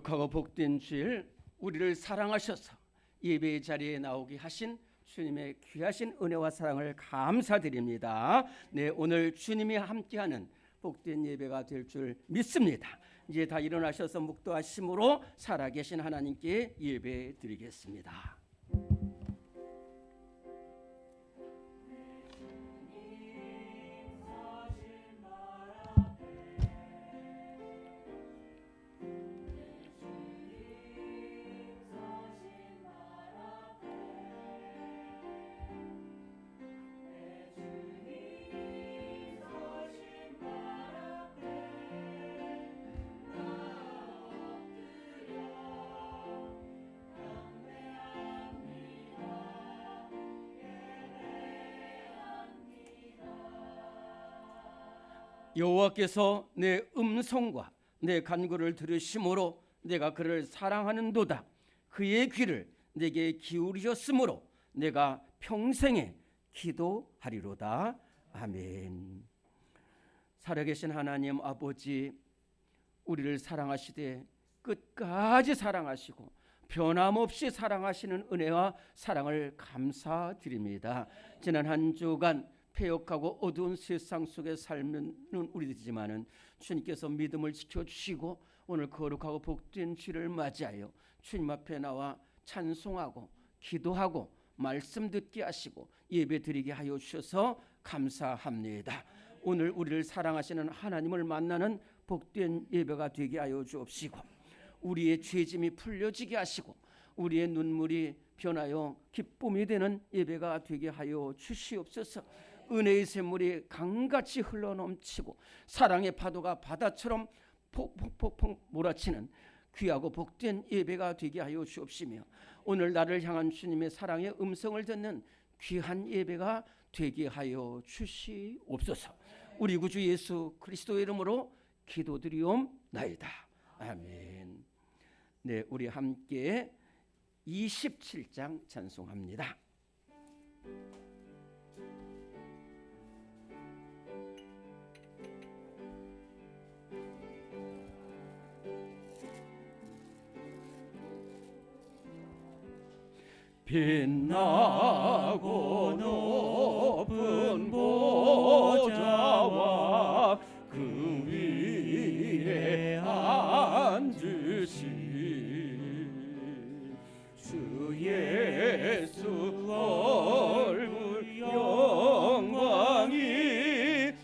거룩하고 복된 주일, 우리를 사랑하셔서 예배의 자리에 나오게 하신 주님의 귀하신 은혜와 사랑을 감사드립니다. 네, 오늘 주님이 함께하는 복된 예배가 될 줄 믿습니다. 이제 다 일어나셔서 묵도하심으로 살아계신 하나님께 예배 드리겠습니다. 여호와께서 내 음성과 내 간구를 들으심으로 내가 그를 사랑하는도다. 그의 귀를 내게 기울이셨으므로 내가 평생에 기도하리로다. 아멘. 살아계신 하나님 아버지, 우리를 사랑하시되 끝까지 사랑하시고 변함없이 사랑하시는 은혜와 사랑을 감사드립니다. 지난 한 주간 패역하고 어두운 세상 속에 살는 우리들이지만은 주님께서 믿음을 지켜주시고 오늘 거룩하고 복된 주를 맞이하여 주님 앞에 나와 찬송하고 기도하고 말씀 듣게 하시고 예배 드리게 하여 주셔서 감사합니다. 오늘 우리를 사랑하시는 하나님을 만나는 복된 예배가 되게 하여 주옵시고 우리의 죄짐이 풀려지게 하시고 우리의 눈물이 변하여 기쁨이 되는 예배가 되게 하여 주시옵소서. 은혜의 샘물이 강같이 흘러넘치고 사랑의 파도가 바다처럼 폭폭폭 몰아치는 귀하고 복된 예배가 되게 하여 주옵시며 오늘 나를 향한 주님의 사랑의 음성을 듣는 귀한 예배가 되게 하여 주시옵소서. 우리 구주 예수 그리스도의 이름으로 기도드리옵나이다. 아멘. 네, 우리 함께 27장 찬송합니다. 빛나고 높은 보좌와 그 위에 앉으신 주 예수 얼굴 영광이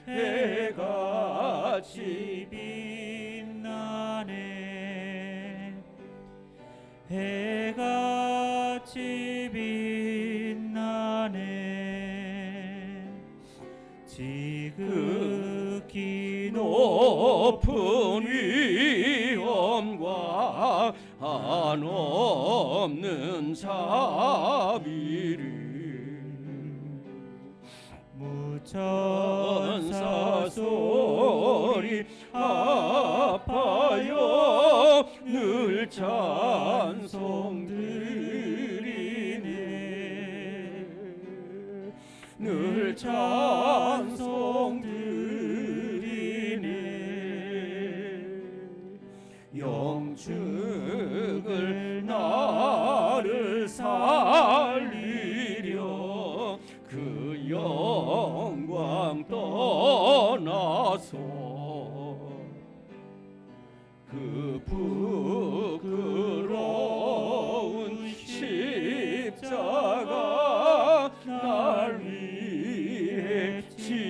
해같이 빛나네. 해같이 빛나네. 지극히 높은 위엄과 한없는 자비를 무천사 소리 아파요 늘 찬송 드리네. 늘 찬송 드리네. 영축을 나를 살리려 그 영광 떠나서 그 부끄러운 십자가 날 위해 지셨네.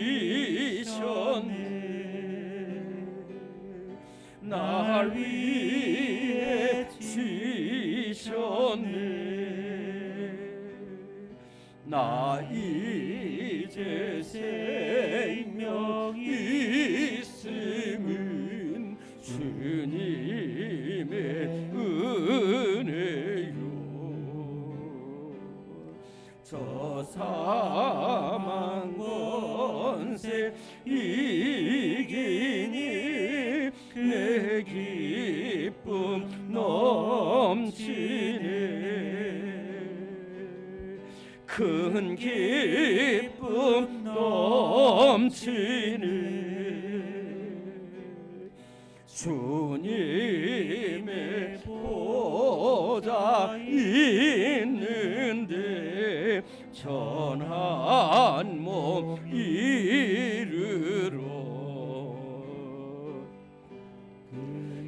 날 위해 지셨네. 나 이제 생명 있음은 주님의 은혜요. 저 사망 권세 이기니 내 기쁨 넘치네. 큰 기쁨 넘치네. 주님의 보좌 있는데 천한 몸 이르러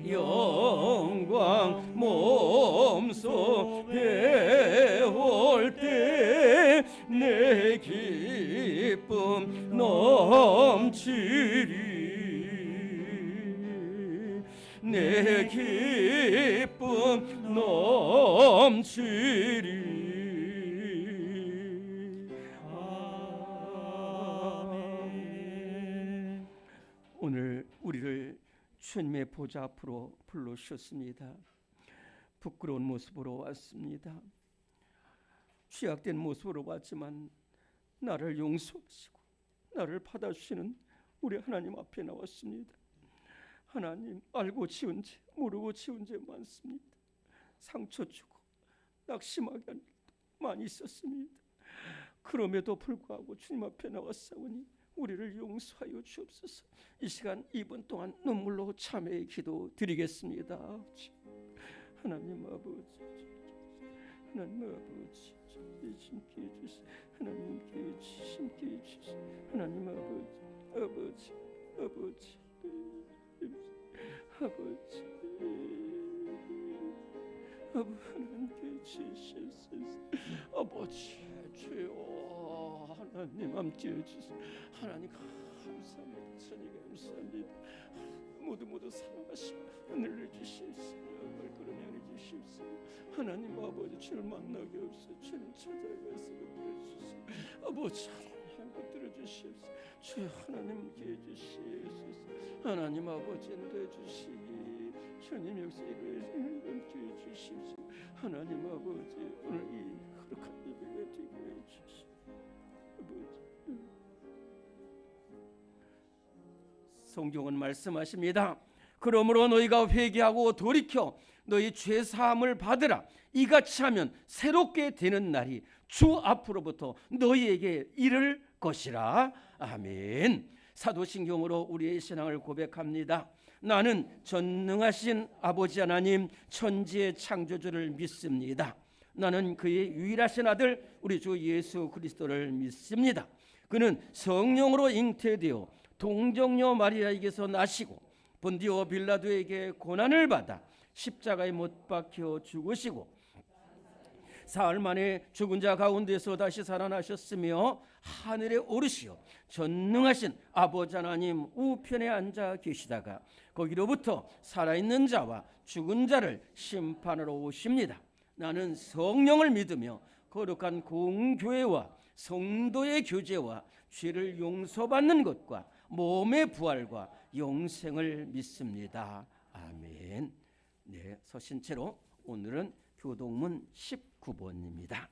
영광 몸소 배울 때 내 기쁨 넘치리 내 기쁨 넘치리. 아멘. 오늘 우리를 주님의 보좌 앞으로 불러주셨습니다. 부끄러운 모습으로 왔습니다. 취약된 모습으로 왔지만 나를 용서하시고 나를 받아주시는 우리 하나님 앞에 나왔습니다. 하나님, 알고 지은 죄 모르고 지은 죄 많습니다. 상처 주고 낙심하게 한 일도 많이 있었습니다. 그럼에도 불구하고 주님 앞에 나왔사오니 우리를 용서하여 주옵소서. 이 시간 2분 동안 눈물로 참회의 기도 드리겠습니다. 하나님 아버지, 하나님 아버지, 심께 해주시오. 하나님께 심께 해주시오. 하나님 아버지, 아버지, 아버지, 아버지, 하나님께 주시옵소서. 아버지, 주여, 하나님 함께 해주시오. 하나님 감사합니다. 주님 감사합니다. 모두 사랑하시고 은혜를 주시옵소서. 말그러니 은혜 주시옵소서. 하나님 아버지, 주를 만나게 없어 주님 찾아가서 들어주시옵소서. 아버지, 하나님 들어주시옵소서. 주여, 하나님 함께 해주시옵소서. 하나님 아버지, 인도해 주시기 주님 역사를 함께 해주시옵소서. 하나님 아버지, 오늘 이 거룩한 예배가 되게 해주시옵소서. 성경은 말씀하십니다. 그러므로 너희가 회개하고 돌이켜 너희 죄 사함을 받으라. 이같이 하면 새롭게 되는 날이 주 앞으로부터 너희에게 이를 것이라. 아멘. 사도신경으로 우리의 신앙을 고백합니다. 나는 전능하신 아버지 하나님 천지의 창조주를 믿습니다. 나는 그의 유일하신 아들 우리 주 예수 그리스도를 믿습니다. 그는 성령으로 잉태되어 동정녀 마리아에게서 나시고 본디오 빌라도에게 고난을 받아 십자가에 못 박혀 죽으시고 사흘 만에 죽은 자 가운데서 다시 살아나셨으며 하늘에 오르시어 전능하신 아버지 하나님 우편에 앉아 계시다가 거기로부터 살아있는 자와 죽은 자를 심판하러 오십니다. 나는 성령을 믿으며 거룩한 공교회와 성도의 교제와 죄를 용서받는 것과 몸의 부활과 영생을 믿습니다. 아멘. 네, 서신 채로 오늘은 교동문 19번입니다.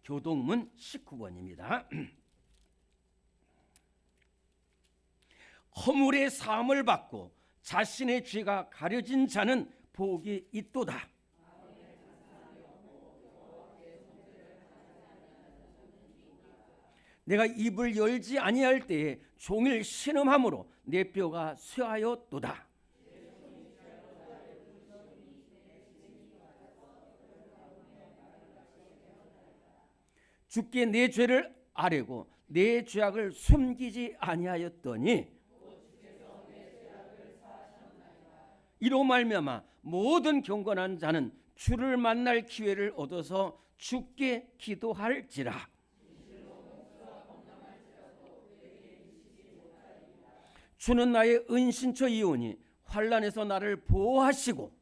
교동문 19번입니다. 허물의 사함을 받고 자신의 죄가 가려진 자는 복이 있도다. 내가 입을 열지 아니할 때에 종일 신음함으로 내 뼈가 쇠하였도다. 주께 내 죄를 아뢰고 내 죄악을 숨기지 아니하였더니 이로 말미암아 모든 경건한 자는 주를 만날 기회를 얻어서 주께 기도할지라. 주는 나의 은신처이오니 환난에서 나를 보호하시고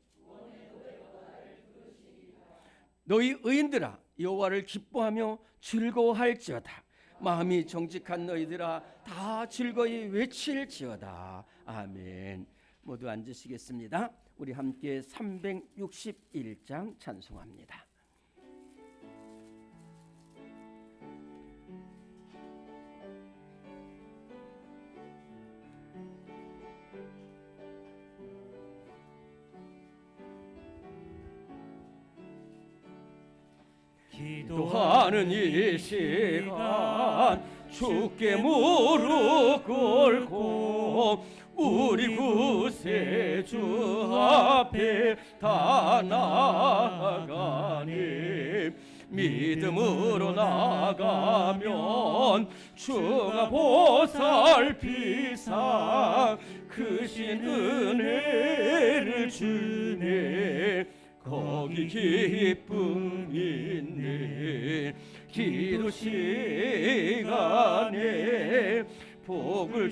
너희 의인들아 여호와를 기뻐하며 즐거워할지어다. 마음이 정직한 너희들아 다 즐거이 외칠지어다. 아멘. 모두 앉으시겠습니다. 우리 함께 361장 찬송합니다. 기도하는 이 시간 주께 무릎 꿇고 우리 구세주 앞에 다 나아가니 믿음으로 나가면 주가 보살피사 크신 은혜를 주네. 거기 기쁨 있네. 기도 시간에 복을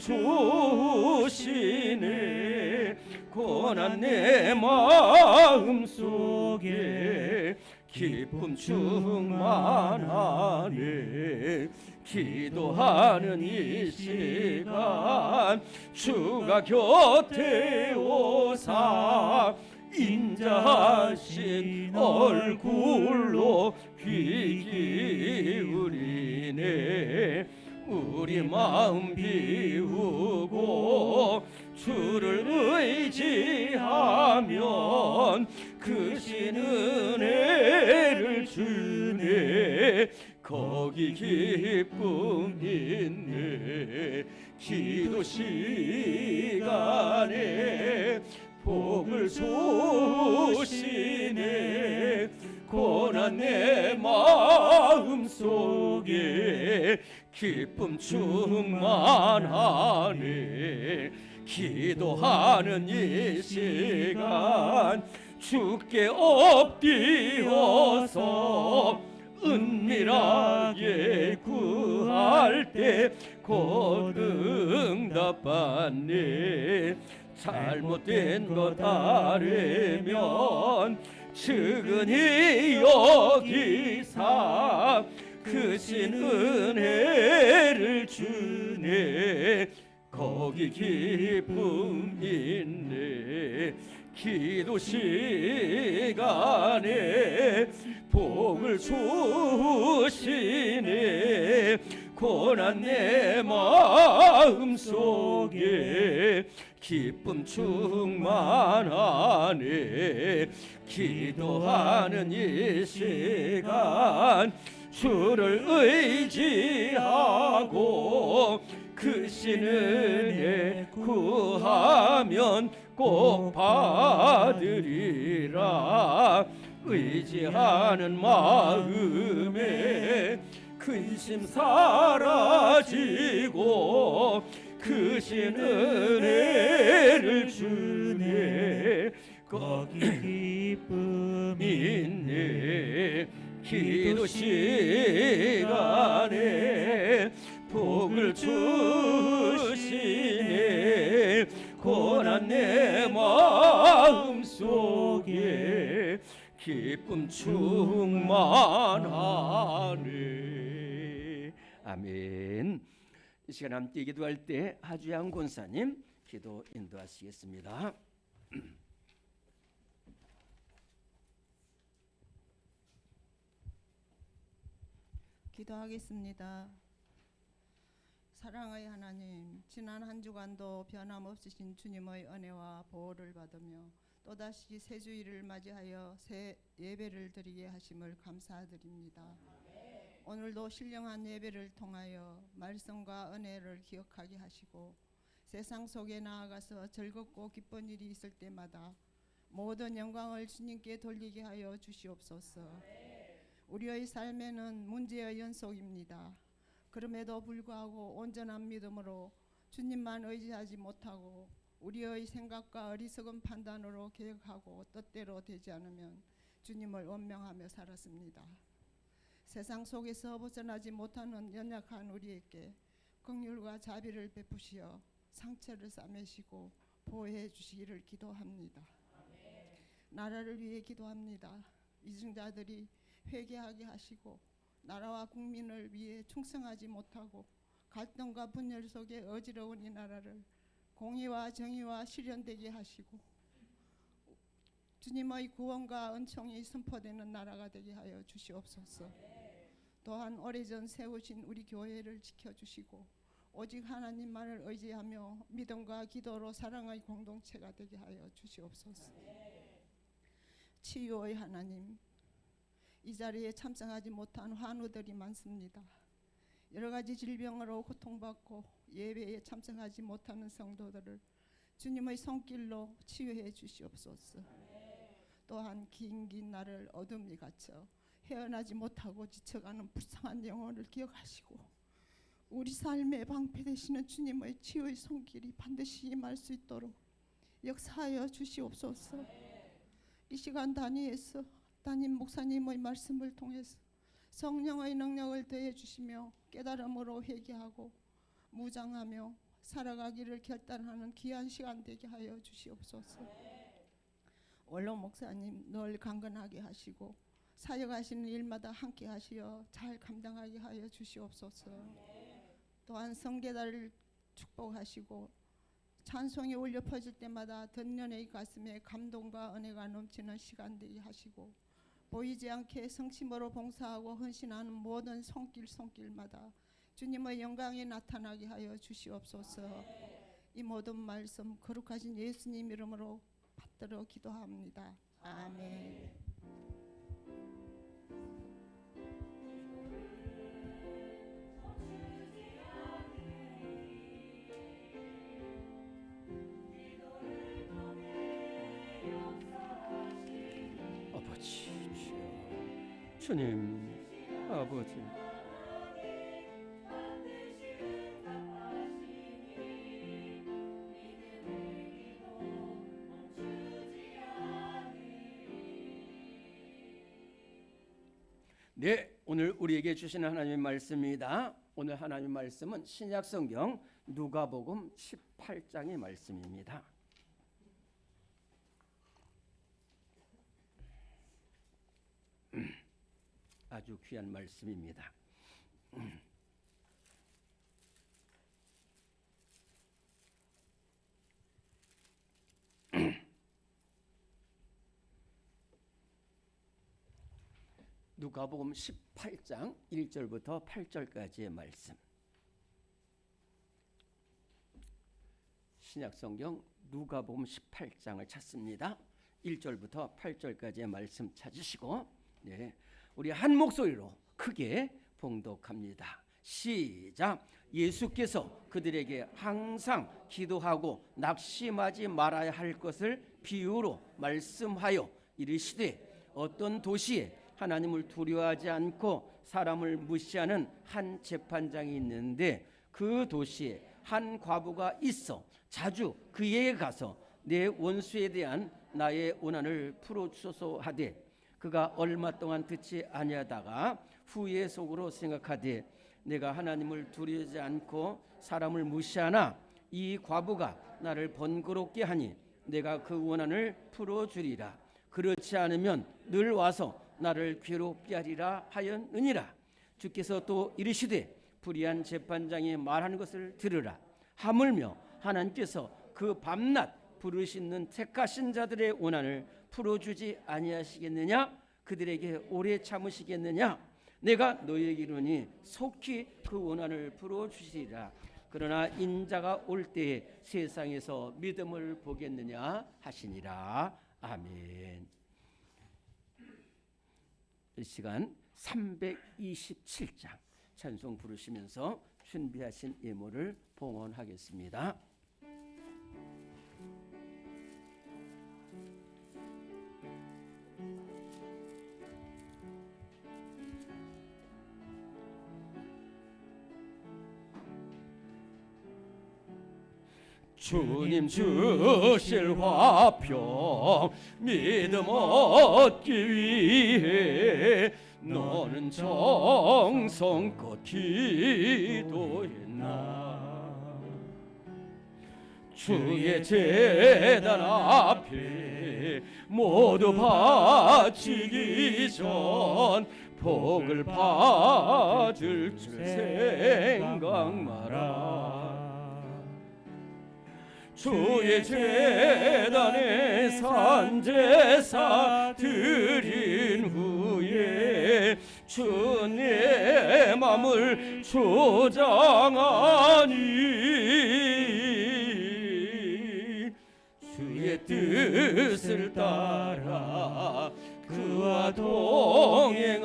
주시네. 고난 내 마음 속에 기쁨 충만하네. 기도하는 이 시간 주가 곁에 오사 인자하신 얼굴로 귀 기울이네. 우리 마음 비우고 주를 의지하면 크신 은혜를 주네. 거기 기쁨 있네. 기도 시간에 복을 주시네. 고난 내 마음 속에 기쁨 충만하네. 기도하는 이 시간 주께 엎드려서 은밀하게 구할 때 곧 응답받네. 잘못된 것 아뢰면 측은히 여기사 크신 은혜를 주네. 거기 기쁨 있네. 기도 시간에 복을 주시네. 고난 내 마음 속에 기쁨 충만하네. 기도하는 이 시간 주를 의지하고 크신 은혜 구하면 꼭 받으리라. 의지하는 마음에 근심 사라지고 크신 은혜를 주네. 거기 기쁨 있네. 기도 시간에 복을 주시네. 고난 내 마음 속에 기쁨 충만하네. 아멘. 이 시간 함께 기도할 때 하주양 권사님 기도 인도하시겠습니다. 기도하겠습니다. 사랑의 하나님, 지난 한 주간도 변함없으신 주님의 은혜와 보호를 받으며 또다시 새 주일을 맞이하여 새 예배를 드리게 하심을 감사드립니다. 오늘도 신령한 예배를 통하여 말씀과 은혜를 기억하게 하시고 세상 속에 나아가서 즐겁고 기쁜 일이 있을 때마다 모든 영광을 주님께 돌리게 하여 주시옵소서. 우리의 삶에는 문제의 연속입니다. 그럼에도 불구하고 온전한 믿음으로 주님만 의지하지 못하고 우리의 생각과 어리석은 판단으로 계획하고 뜻대로 되지 않으면 주님을 원망하며 살았습니다. 세상 속에서 벗어나지 못하는 연약한 우리에게 긍휼과 자비를 베푸시어 상처를 싸매시고 보호해 주시기를 기도합니다. 나라를 위해 기도합니다. 이중자들이 회개하게 하시고 나라와 국민을 위해 충성하지 못하고 갈등과 분열 속에 어지러운 이 나라를 공의와 정의와 실현되게 하시고 주님의 구원과 은총이 선포되는 나라가 되게 하여 주시옵소서. 또한 오래전 세우신 우리 교회를 지켜주시고 오직 하나님만을 의지하며 믿음과 기도로 사랑의 공동체가 되게 하여 주시옵소서. 치유의 하나님, 이 자리에 참석하지 못한 환우들이 많습니다. 여러 가지 질병으로 고통받고 예배에 참석하지 못하는 성도들을 주님의 손길로 치유해 주시옵소서. 또한 긴 날을 어둠이 갇혀 헤어나지 못하고 지쳐가는 불쌍한 영혼을 기억하시고 우리 삶의 방패 되시는 주님의 치유의 손길이 반드시 임할 수 있도록 역사하여 주시옵소서. 이 시간 단위에서 담임 목사님의 말씀을 통해서 성령의 능력을 더해 주시며 깨달음으로 회개하고 무장하며 살아가기를 결단하는 귀한 시간 되게 하여 주시옵소서. 원로 목사님 늘 강건하게 하시고 사역하시는 일마다 함께 하시어 잘 감당하게 하여 주시옵소서. 또한 성계단을 축복하시고 찬송이 울려 퍼질 때마다 듣는 이 가슴에 감동과 은혜가 넘치는 시간 되게 하시고 보이지 않게 성심으로 봉사하고 헌신하는 모든 손길마다 주님의 영광이 나타나게 하여 주시옵소서. 이 모든 말씀 거룩하신 예수님 이름으로 받들어 기도합니다. 아멘. 아버지 주여, 주님 아버지, 네, 오늘 우리에게 주시는 하나님의 말씀입니다. 오늘 하나님의 말씀은 신약성경 누가복음 18장의 말씀입니다. 아주 귀한 말씀입니다. 누가복음 18장 1절부터 8절까지의 말씀. 신약성경 누가복음 18장을 찾습니다. 1절부터 8절까지의 말씀 찾으시고, 네, 우리 한 목소리로 크게 봉독합니다. 시작. 예수께서 그들에게 항상 기도하고 낙심하지 말아야 할 것을 비유로 말씀하여 이르시되, 어떤 도시에 하나님을 두려워하지 않고 사람을 무시하는 한 재판장이 있는데 그 도시에 한 과부가 있어 자주 그에게 가서 내 원수에 대한 나의 원한을 풀어주소서 하되, 그가 얼마 동안 듣지 아니하다가 후에 속으로 생각하되, 내가 하나님을 두려워하지 않고 사람을 무시하나 이 과부가 나를 번거롭게 하니 내가 그 원한을 풀어주리라. 그렇지 않으면 늘 와서 나를 괴롭게 하리라 하였느니라. 주께서 또 이르시되, 불의한 재판장이 말하는 것을 들으라. 하물며 하나님께서 그 밤낮 부르시는 택하신 자들의 원한을 풀어주지 아니하시겠느냐? 그들에게 오래 참으시겠느냐? 내가 너희에게 이르니 속히 그 원한을 풀어주시리라. 그러나 인자가 올 때에 세상에서 믿음을 보겠느냐 하시니라. 아멘. 이 시간 327장 찬송 부르시면서 준비하신 예물을 봉헌하겠습니다. 주님 주실 화평 믿음 얻기 위해 너는 정성껏 기도했나. 주의 제단 앞에 모두 바치기 전 복을 받을 줄 생각 마라. 주의 제단에 산제사 드린 후에 주 내 맘을 조장하니 주의 뜻을 따라 그 그와 동행하면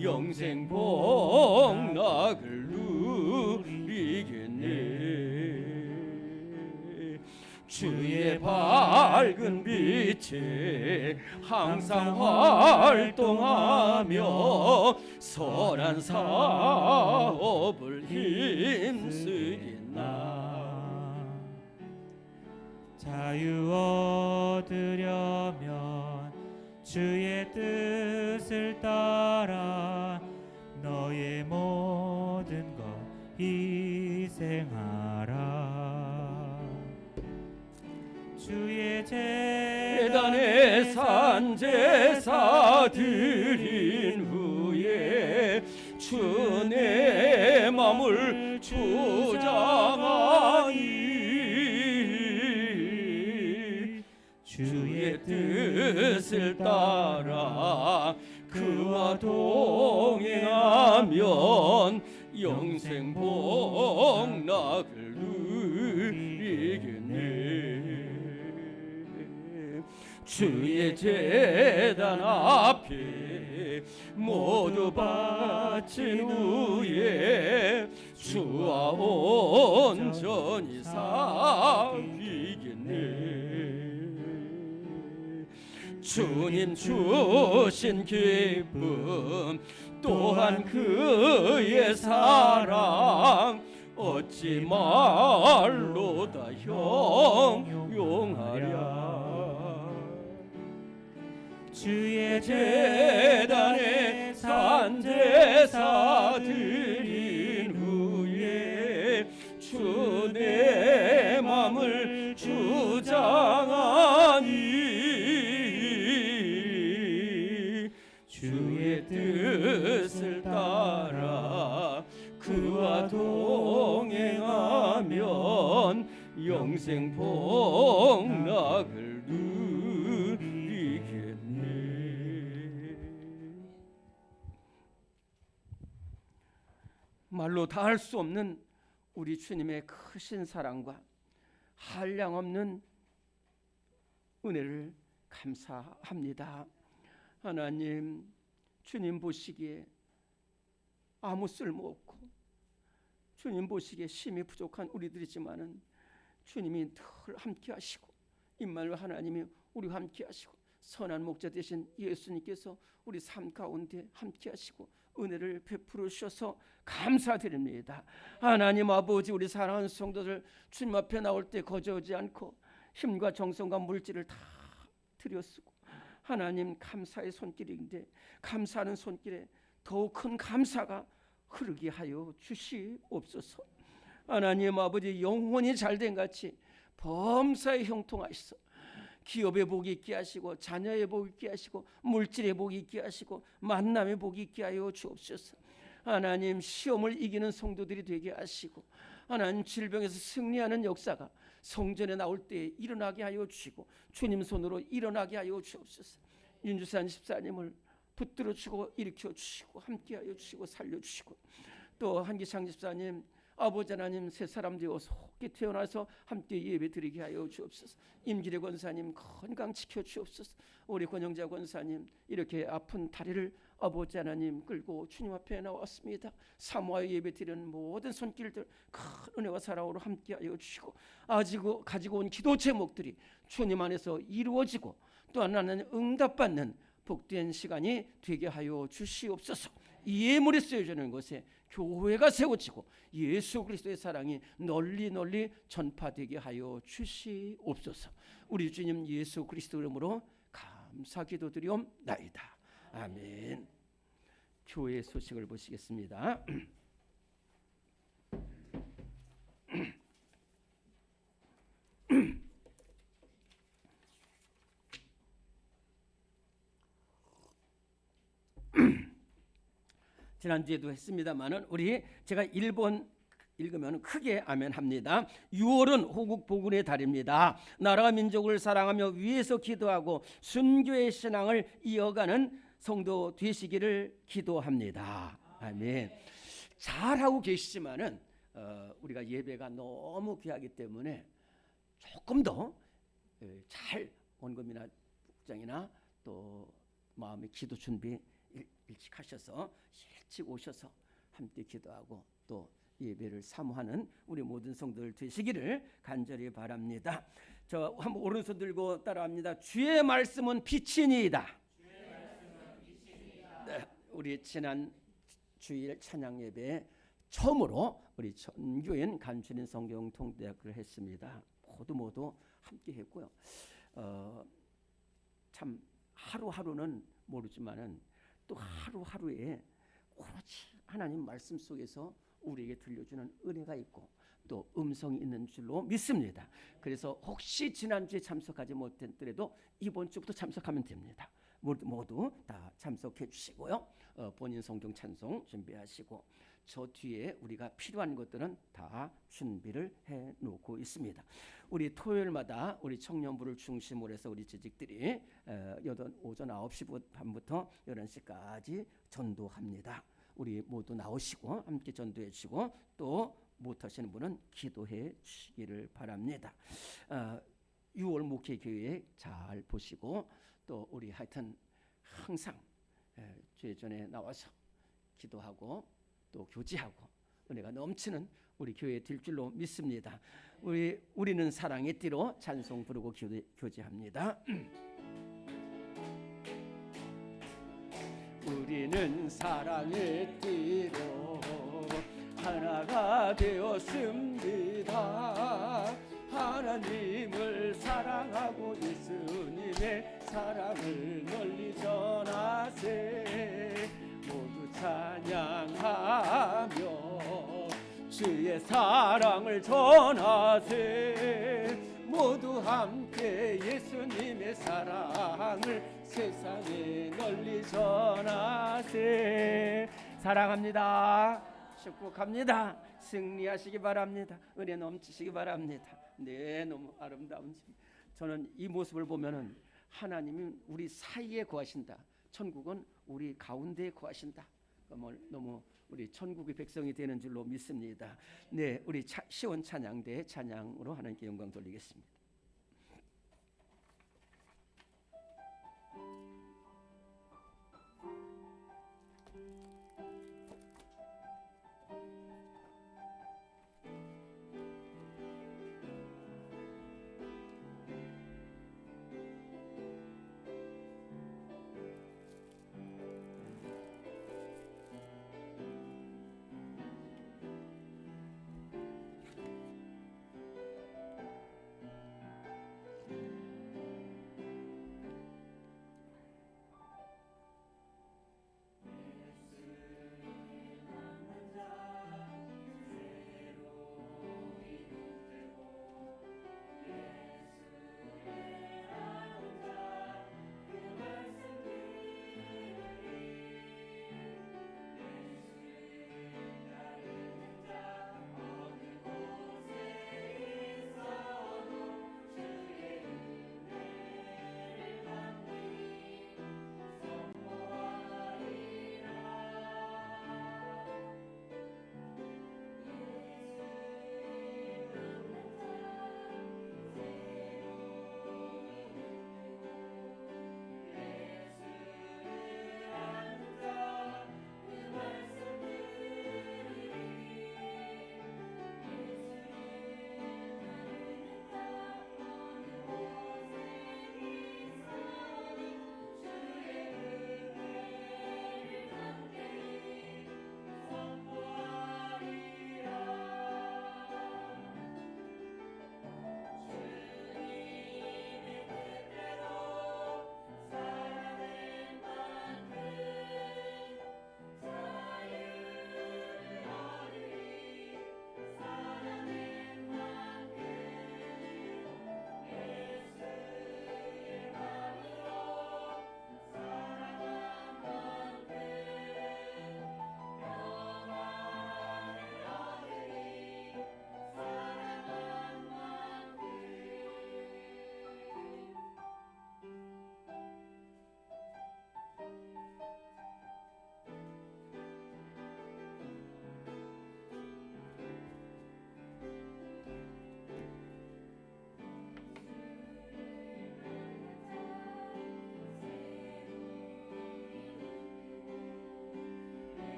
영생 복락을 누리겠네. 주의 밝은 빛에 항상 활동하며 선한 사업을 힘쓰겠나. 자유 얻으려면 주의 뜻을 따라 너의 모든 것 희생하라. 주의 재단에 산 제사 드린 후에 주 내 맘을 주장하니 주의 뜻을 따라 그와 동행하면 영생 복락을 누리겠네. 주의 제단 앞에 모두 바친 후에 주와 온전히 사귀겠네. 주님 주신 기쁨 또한 그의 사랑 어찌 말로 다 형용하랴. 주의 제단에 산 제사 드린 후에 주 내 맘을 주장하니 주의 뜻을 따라 그와 동행하면 영생 복락을 누리겠네. 말로 다 할 수 없는 우리 주님의 크신 사랑과 한량없는 은혜를 감사합니다. 하나님, 주님 보시기에 아무 쓸모없고 주님 보시기에 힘이 부족한 우리들이지만은 주님이 늘 함께 하시고 임마누엘 하나님이 우리와 함께 하시고 선한 목자 되신 예수님께서 우리 삶 가운데 함께 하시고 은혜를 베풀어 주셔서 감사드립니다. 하나님 아버지, 우리 사랑하는 성도들 주님 앞에 나올 때 거저하지 않고 힘과 정성과 물질을 다 들여쓰고 하나님 감사의 손길인데 감사하는 손길에 더욱 큰 감사가 흐르게 하여 주시옵소서. 하나님 아버지, 영혼이 잘된 같이 범사에 형통하시소. 기업의 복이 있게 하시고 자녀의 복이 있게 하시고 물질의 복이 있게 하시고 만남의 복이 있게 하여 주옵소서. 하나님, 시험을 이기는 성도들이 되게 하시고 하나님, 질병에서 승리하는 역사가 성전에 나올 때 일어나게 하여 주시고 주님 손으로 일어나게 하여 주옵소서. 윤주산 집사님을 붙들어 주고 일으켜 주시고 함께 하여 주시고 살려 주시고 또 한기창 집사님 아버지 하나님 새 사람 되어서 혹기 태어나서 함께 예배 드리게 하여 주옵소서. 임기래 권사님 건강 지켜 주옵소서. 우리 권영자 권사님 이렇게 아픈 다리를 아버지 하나님 끌고 주님 앞에 나왔습니다. 사모하여 예배 드리는 모든 손길들 큰 은혜와 사랑으로 함께 하여 주시고 가지고 온 기도 제목들이 주님 안에서 이루어지고 또 하나는 응답받는 복된 시간이 되게 하여 주시옵소서. 예물이 쓰여지는 곳에 교회가 세워지고 예수 그리스도의 사랑이 널리 전파되게 하여 주시옵소서. 우리 주님 예수 그리스도 이름으로 감사 기도드리옵나이다. 아멘. 교회 소식을 보시겠습니다. 지난주에도 했습니다만은 제가 1번 읽으면 크게 아멘합니다. 6월은 호국 복운의 달입니다. 나라와 민족을 사랑하며 위에서 기도하고 순교의 신앙을 이어가는 성도 되시기를 기도합니다. 아멘. 잘하고 계시지만은 우리가 예배가 너무 귀하기 때문에 조금 더 잘 원금이나 국장이나 또 마음의 기도 준비 일찍 하셔서 일찍 오셔서 함께 기도하고 또 예배를 사모하는 우리 모든 성도들 되시기를 간절히 바랍니다. 저 한번 오른손 들고 따라합니다. 주의 말씀은 빛이니이다. 네, 우리 지난 주일 찬양 예배 처음으로 우리 전교인 간추린 성경 통독을 했습니다. 모두 함께 했고요. 참 하루하루는 모르지만은 또 하루하루에 오로지 하나님 말씀 속에서 우리에게 들려주는 은혜가 있고 또 음성이 있는 줄로 믿습니다. 그래서 혹시 지난주에 참석하지 못했더라도 이번 주부터 참석하면 됩니다. 모두 다 참석해 주시고요. 본인 성경 찬송 준비하시고 저 뒤에 우리가 필요한 것들은 다 준비를 해 놓고 있습니다. 우리 토요일마다 우리 청년부를 중심으로 해서 우리 재직들이 오전 9시 반부터 11시까지 전도합니다. 우리 모두 나오시고 함께 전도해 주시고 또 못하시는 분은 기도해 주시기를 바랍니다. 6월 목회 계획 잘 보시고 또 우리 하여튼 항상 주의 전에 나와서 기도하고 또 교제하고 은혜가 넘치는 우리 교회 될 줄로 믿습니다. 우리는 사랑의 띠로 찬송 부르고 교제합니다. 우리는 사랑의 띠로 하나가 되었습니다. 하나님을 사랑하고 예수님의 사랑을 널리 전하세. 모두 찬양하며 주의 사랑을 전하세. 모두 함께 예수님의 사랑을 세상에 널리 전하세. 사랑합니다. 축복합니다. 승리하시기 바랍니다. 은혜 넘치시기 바랍니다. 네, 너무 아름다운 저는 이 모습을 보면은 하나님이 우리 사이에 거하신다. 천국은 우리 가운데에 거하신다. 너무 우리 천국의 백성이 되는 줄로 믿습니다. 네, 우리 시원 찬양대 찬양으로 하나님께 영광 돌리겠습니다.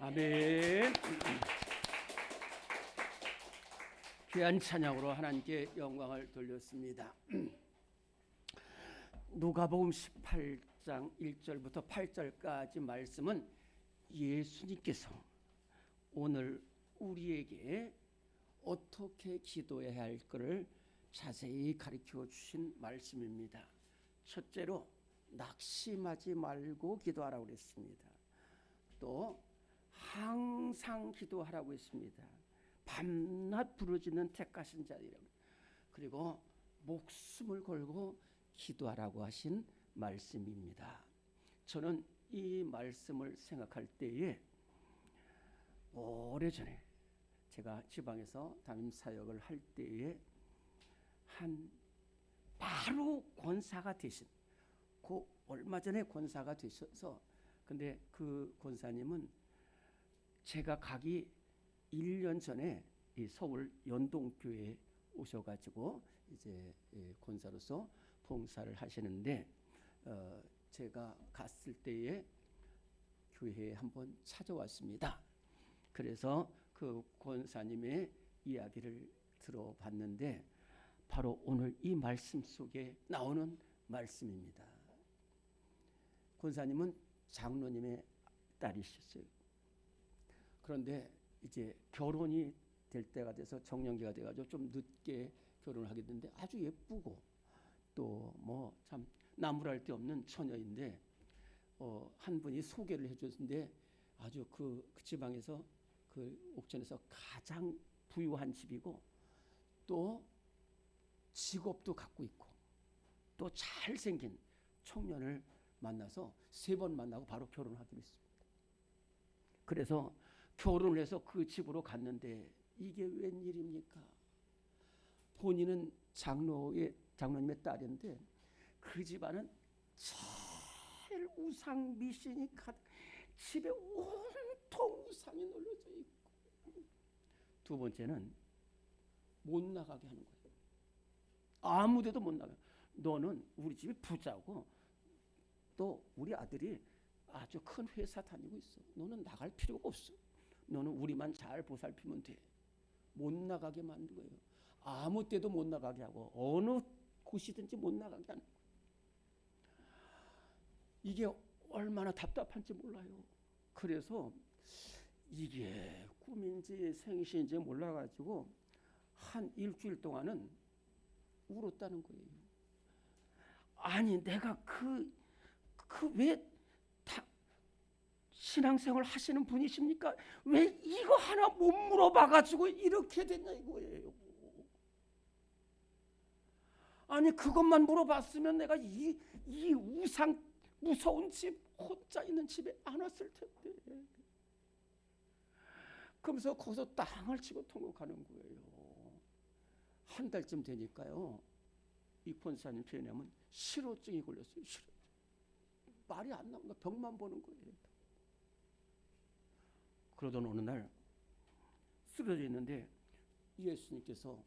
아멘. 귀한 찬양으로 하나님께 영광을 돌렸습니다. 누가복음 18장 1절부터 8절까지 말씀은 예수님께서 오늘 우리에게 어떻게 기도해야 할 것을 자세히 가르쳐 주신 말씀입니다. 첫째로 낙심하지 말고 기도하라고 그랬습니다. 또 항상 기도하라고 했습니다. 밤낮 부르짖는 택하신 자들이라고. 그리고 목숨을 걸고 기도하라고 하신 말씀입니다. 저는 이 말씀을 생각할 때에 오래전에 제가 지방에서 담임 사역을 할 때에 바로 권사가 되신, 그 얼마 전에 권사가 되셔서, 근데 그 권사님은 제가 가기 1년 전에 이 서울 연동교회에 오셔가지고 이제 권사로서 봉사를 하시는데, 제가 갔을 때에 교회에 한번 찾아왔습니다. 그래서 그 권사님의 이야기를 들어봤는데 바로 오늘 이 말씀 속에 나오는 말씀입니다. 권사님은 장로님의 딸이셨어요. 그런데 이제 결혼이 될 때가 돼서 정년기가 돼가지고 좀 늦게 결혼을 하게 됐는데 아주 예쁘고 또 뭐 참 나무랄 데 없는 처녀인데 한 분이 소개를 해줬는데 아주 그 지방에서 그 옥천에서 가장 부유한 집이고 또 직업도 갖고 있고 또 잘생긴 청년을 만나서 3번 만나고 바로 결혼하기로 했습니다. 그래서 결혼을 해서 그 집으로 갔는데 이게 웬일입니까? 본인은 장로님의 딸인데 그 집안은 제일 우상 미신이 가득, 집에 온통 우상이 널려져 있고, 두 번째는 못 나가게 하는 거예요. 아무데도 못 나가. 너는 우리 집이 부자고 또 우리 아들이 아주 큰 회사 다니고 있어. 너는 나갈 필요가 없어. 너는 우리만 잘 보살피면 돼. 못 나가게 만든 거예요. 아무 때도 못 나가게 하고 어느 곳이든지 못 나가게 하는 거예요. 이게 얼마나 답답한지 몰라요. 그래서 이게 꿈인지 생시인지 몰라가지고 한 일주일 동안은 울었다는 거예요. 아니 내가 왜 신앙생활 하시는 분이십니까? 왜 이거 하나 못 물어봐가지고 이렇게 됐냐 이거예요. 아니 그것만 물어봤으면 내가 이 우상 무서운 집 혼자 있는 집에 안 왔을 텐데. 그러면서 거기서 땅을 치고 통곡하는 거예요. 한 달쯤 되니까요. 이 권사님 표현하면 실어증이 걸렸어요. 실어증. 말이 안 나온다. 벽만 보는 거예요. 그러던 어느 날 쓰러져 있는데 예수님께서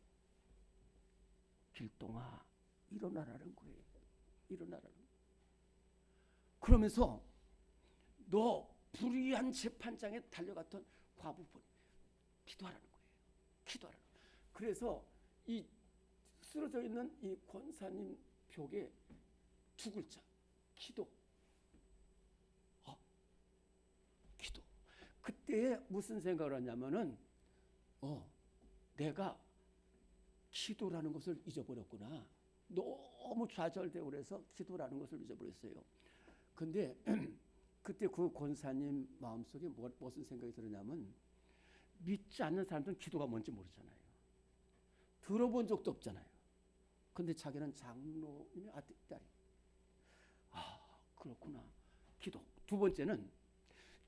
길동아 일어나라는 거예요. 일어나라는 거예요. 그러면서 너 불의한 재판장에 달려갔던 과부분 기도하라는 거예요. 기도하라는 거예요. 그래서 이 쓰러져 있는 이 권사님 벽에 2글자 기도. 기도. 그때 무슨 생각을 하냐면은 내가 기도라는 것을 잊어버렸구나. 너무 좌절되고 그래서 기도라는 것을 잊어버렸어요. 근데 그때 그 권사님 마음속에 무슨 생각이 들었냐면 믿지 않는 사람들은 기도가 뭔지 모르잖아요. 들어본 적도 없잖아요. 근데 자기는 장로님의 딸이. 그렇구나. 기도. 두 번째는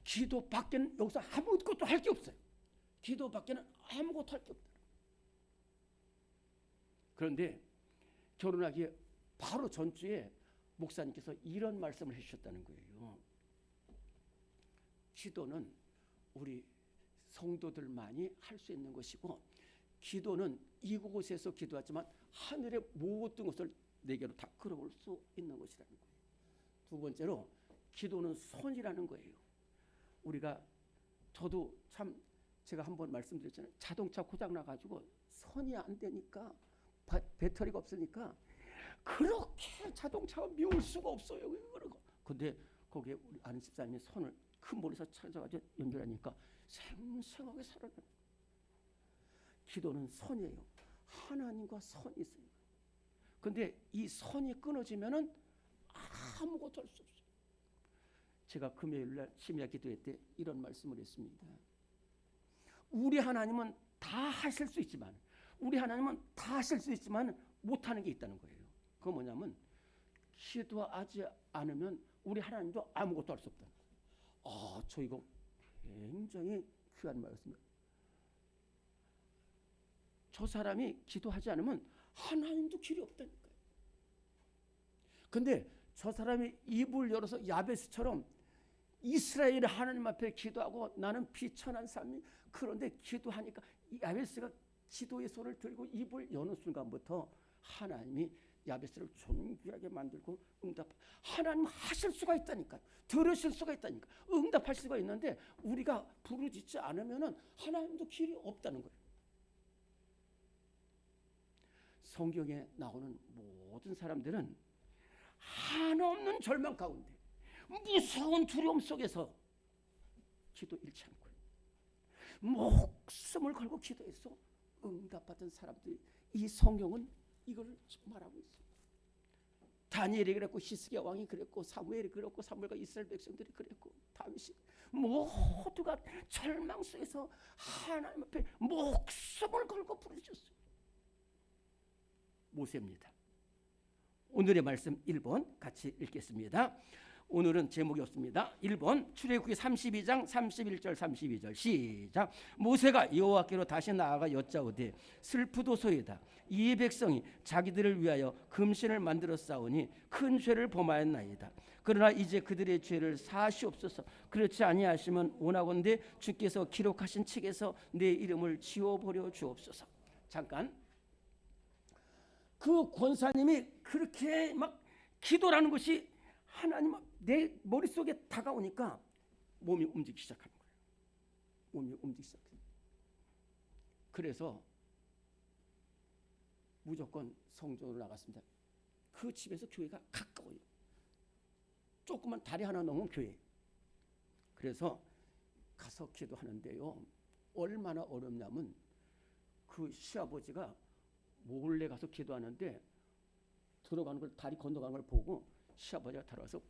기도밖에는 여기서 아무것도 할 게 없어요. 기도밖에는 아무것도 할 게 없다. 그런데 결혼하기 바로 전주에 목사님께서 이런 말씀을 해주셨다는 거예요. 기도는 우리 성도들만이 할 수 있는 것이고 기도는 이곳에서 기도하지만 하늘의 모든 것을 내게로 다 끌어올 수 있는 것이라는 거예요. 두 번째로 기도는 손이라는 거예요. 우리가 저도 참 제가 한번 말씀드렸잖아요. 자동차 고장 나가지고 선이 안 되니까 배터리가 없으니까 그렇게 자동차가 미울 수가 없어요. 근데 거기에 우리 아는 집사님이 선을 큰 멀리서 찾아가지고 연결하니까 생생하게 살아나요. 기도는 선이에요. 하나님과 선이 있어요. 근데 이 선이 끊어지면은 아무것도 할 수 없어요. 제가 금요일 날 심야 기도회 때 이런 말씀을 했습니다. 우리 하나님은 다 하실 수 있지만, 우리 하나님은 다 하실 수 있지만 못하는 게 있다는 거예요. 그거 뭐냐면 기도하지 않으면 우리 하나님도 아무것도 할 수 없다. 저 이거 굉장히 귀한 말씀입니다. 저 사람이 기도하지 않으면 하나님도 길이 없다니까요. 근데 저 사람이 입을 열어서 야베스처럼 이스라엘 하나님 앞에 기도하고 나는 비천한 삶이, 그런데 기도하니까 야베스가 기도의 손을 들고 입을 여는 순간부터 하나님이 야베스를 존귀하게 만들고 하나님 하실 수가 있다니까요. 들으실 수가 있다니까. 응답할 수가 있는데 우리가 부르짖지 않으면은 하나님도 길이 없다는 거예요. 성경에 나오는 모든 사람들은 한없는 절망 가운데 무서운 두려움 속에서 기도 잃지 않고 목숨을 걸고 기도해서 응답받은 사람들이, 이 성경은 이걸 말하고 있습니다. 다니엘이 그랬고, 히스기야 왕이 그랬고, 사무엘이 그랬고, 사무엘과 이스라엘 백성들이 그랬고, 다윗이, 모두가 절망 속에서 하나님 앞에 목숨을 걸고 부르짖었어요. 모세입니다. 오늘의 말씀 1번 같이 읽겠습니다. 오늘은 제목이 없습니다. 1번 출애굽기 32장 31절 32절 시작. 모세가 여호와께로 다시 나아가 여짜오되 슬프도소이다. 이 백성이 자기들을 위하여 금신을 만들어 싸우니 큰 죄를 범하였나이다. 그러나 이제 그들의 죄를 사하시옵소서. 그렇지 아니하시면 원하건대 주께서 기록하신 책에서 내 이름을 지워버려 주옵소서. 잠깐, 그 권사님이 그렇게 막 기도라는 것이 하나님 내 머릿속에 다가오니까 몸이 움직이기 시작하는 거예요. 몸이 움직이기 시작해요. 그래서 무조건 성전으로 나갔습니다. 그 집에서 교회가 가까워요. 조그만 다리 하나 넘으면 교회. 그래서 가서 기도하는데요, 얼마나 어렵냐면 그 시아버지가 몰래 가서 기도하는데 들어가는 걸, 다리 건너가는 걸 보고 시아버지가 들어와서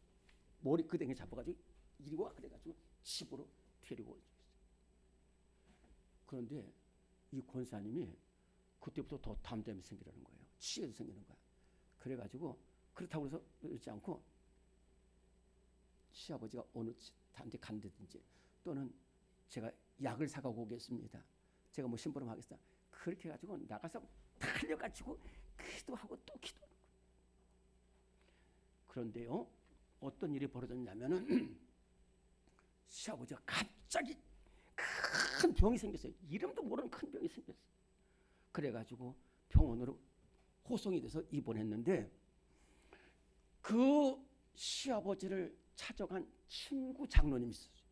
머리 그댕이 잡아가지고 이리 와 그래가지고 집으로 데리고 오죠. 그런데 이 권사님이 그때부터 더 담담이 생기라는 거예요. 치에도 생기는 거야. 그래가지고 그렇다고 해서 그러지 않고 시아버지가 어느 데 간다든지 또는 제가 약을 사가고 오겠습니다. 제가 뭐 심부름 하겠다. 그렇게 해가지고 나가서 달려가지고 기도하고 또 기도하는 거예요. 그런데요, 어떤 일이 벌어졌냐면은 시아버지가 갑자기 큰 병이 생겼어요. 이름도 모르는 큰 병이 생겼어요. 그래가지고 병원으로 호송이 돼서 입원했는데 그 시아버지를 찾아간 친구 장로님이 있었어요.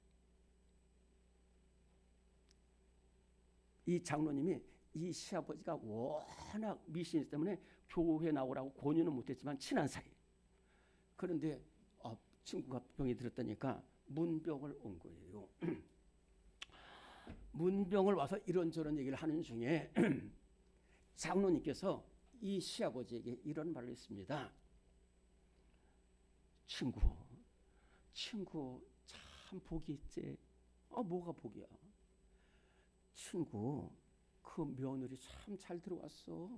이 장로님이 이 시아버지가 워낙 미신이기 때문에 교회 나오라고 권유는 못했지만 친한 사이. 그런데 친구가 병이 들었다니까 문병을 온 거예요. 문병을 와서 이런저런 얘기를 하는 중에 장로님께서 이 시아버지에게 이런 말을 했습니다. 친구 참 복이 있지. 뭐가 복이야? 친구, 그 며느리 참 잘 들어왔어.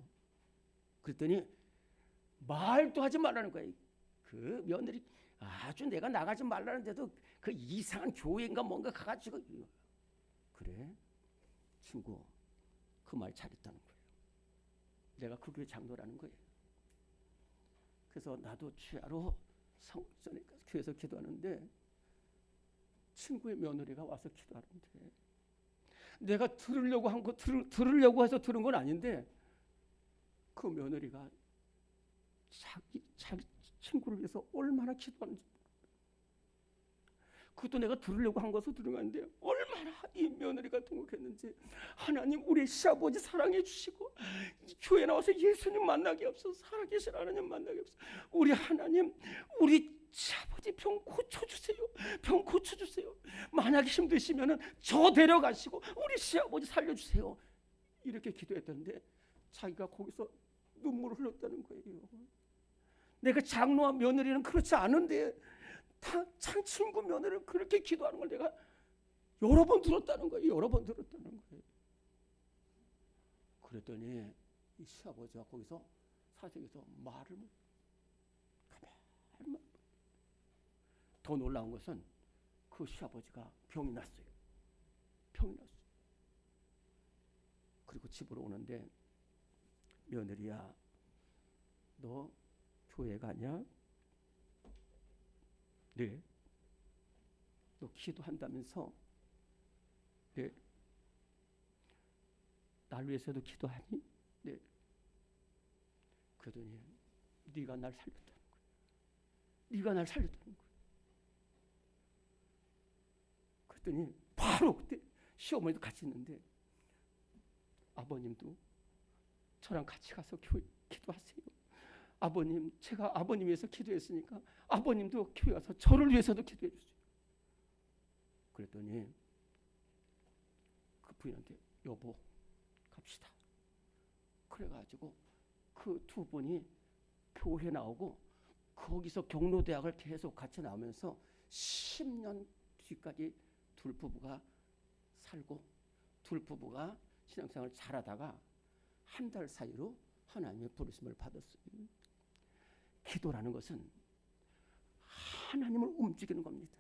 그랬더니 말도 하지 말라는 거야. 그 며느리 아주 내가 나가지 말라는데도 그 이상한 교회인가 뭔가 가가지고. 그래? 친구, 그 말 잘했다는 거예요. 내가 그 교회 장로라는 거예요. 그래서 나도 주야로 성전에 교회에서 기도하는데 친구의 며느리가 와서 기도하는데 내가 들으려고 한 거 들으려고 해서 들은 건 아닌데 그 며느리가 자기 친구를 위해서 얼마나 기도하는지, 그것도 내가 들으려고 한 것을 들은 건데 얼마나 이 며느리가 통곡했는지 하나님 우리 시아버지 사랑해 주시고 교회 나와서 예수님 만나게 없어 살아계신 하나님 만나게 없어 우리 하나님 우리 시아버지 병 고쳐주세요. 병 고쳐주세요. 만약에 힘드시면은 저 데려가시고 우리 시아버지 살려주세요. 이렇게 기도했던데 자기가 거기서 눈물을 흘렸다는 거예요. 내가 장로와 며느리는 그렇지 않은데 참 친구 며느리는 그렇게 기도하는 걸 내가 여러 번 들었다는 거예요. 여러 번 들었다는 거예요. 그랬더니 이 시아버지가 거기서 사색에서 말을 가만히 더 놀라운 것은 그 시아버지가 병이 났어요. 병이 났어요. 그리고 집으로 오는데 며느리야 너 교회 가냐? 네. 너 기도한다면서? 네. 날 위해서도 기도하니? 네. 그러더니 네가 날 살렸다는 거야. 네가 날 살렸다는 거야. 그랬더니 바로 그때 시어머니도 같이 있는데 아버님도 저랑 같이 가서 교회 기도하세요. 아버님, 제가 아버님 위해서 기도했으니까 아버님도 교회 와서 저를 위해서도 기도해 주세요. 그랬더니 그 부인한테 여보 갑시다. 그래가지고 그 두 분이 교회 나오고 거기서 경로대학을 계속 같이 나오면서 10년 뒤까지 둘 부부가 살고 둘 부부가 신앙생활을 잘하다가 한 달 사이로 하나님의 부르심을 받았어요. 기도라는 것은 하나님을 움직이는 겁니다.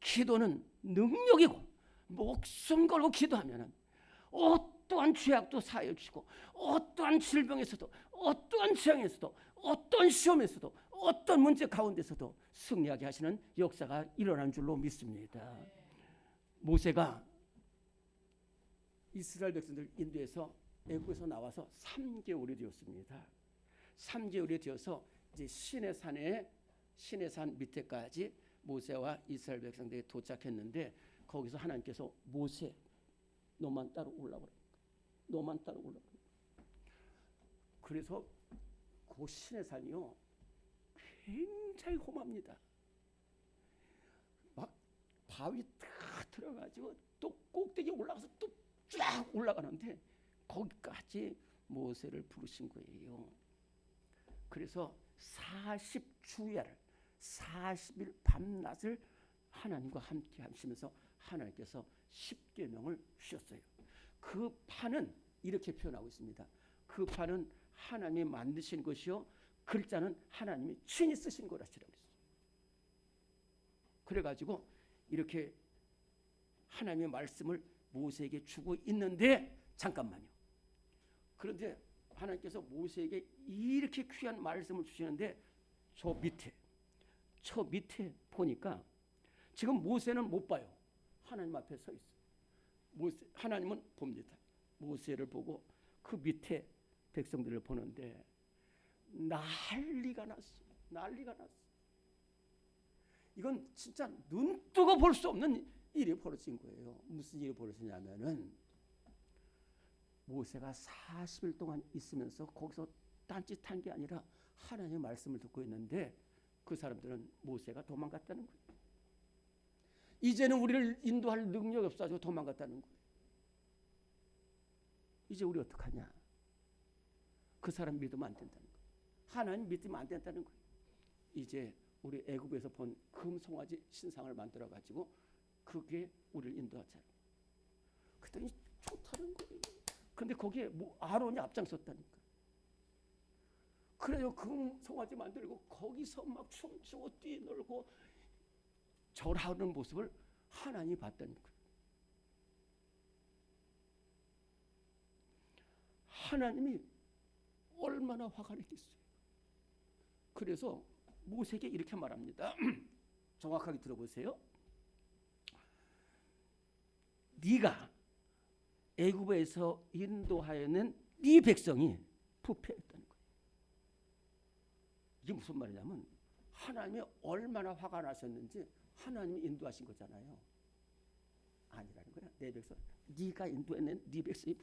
기도는 능력이고 목숨 걸고 기도하면 어떠한 죄악도 사하여 주시고 어떠한 질병에서도 어떠한 재앙에서도 어떤 시험에서도 어떤 문제 가운데서도 승리하게 하시는 역사가 일어난 줄로 믿습니다. 모세가 이스라엘 백성들 인도에서 애국에서 나와서 3개월이 되었습니다. 3개월이 되어서 이제 시내 산 밑에까지 모세와 이스라엘 백성들이 도착했는데 거기서 하나님께서 모세 너만 따로 올라오라. 너만 따로 올라오라. 그래서 그 시내 산이요 굉장히 험합니다. 막 바위 다 들어가지고 또 꼭대기 올라가서 또 쫙 올라가는데 거기까지 모세를 부르신 거예요. 그래서 40주야를 40일 밤낮을 하나님과 함께 하시면서 하나님께서 십계명을 주셨어요. 그 판은 이렇게 표현하고 있습니다. 그 판은 하나님이 만드신 것이요 글자는 하나님이 친히 쓰신 거라시라고 했어요. 그래가지고 이렇게 하나님의 말씀을 모세에게 주고 있는데 잠깐만요. 그런데 하나님께서 모세에게 이렇게 귀한 말씀을 주시는데 저 밑에 보니까 지금 모세는 못 봐요. 하나님 앞에 서 있어요. 하나님은 봅니다. 모세를 보고 그 밑에 백성들을 보는데 난리가 났어요. 난리가 났어요. 이건 진짜 눈 뜨고 볼 수 없는 일이 벌어진 거예요. 무슨 일이 벌어지냐면은 모세가 40일 동안 있으면서 거기서 딴짓한 게 아니라 하나님의 말씀을 듣고 있는데 그 사람들은 모세가 도망갔다는 거예요. 이제는 우리를 인도할 능력이 없어가지고 도망갔다는 거예요. 이제 우리 어떡하냐? 그 사람 믿으면 안 된다는 거예요. 하나님 믿으면 안 된다는 거예요. 이제 우리 애굽에서 본 금송아지 신상을 만들어가지고 그게 우리를 인도하잖아요. 그랬더니 좋다는 거예요. 근데 거기에 아론이 앞장섰다니까. 그래요. 금송아지 만들고 거기서 막 춤추고 뛰놀고 절하는 모습을 하나님이 봤다니까. 하나님이 얼마나 화가 났겠어요. 그래서 모세에게 이렇게 말합니다. 정확하게 들어보세요. 네가 애굽에서 인도하여낸 네 백성이 부패했다는 거예요. 이게 무슨 말이냐면 하나님이 얼마나 화가 나셨는지 하나님이 인도하신 거잖아요. 아니라는 거야. 내 백성, 네가 인도했는 네 백성이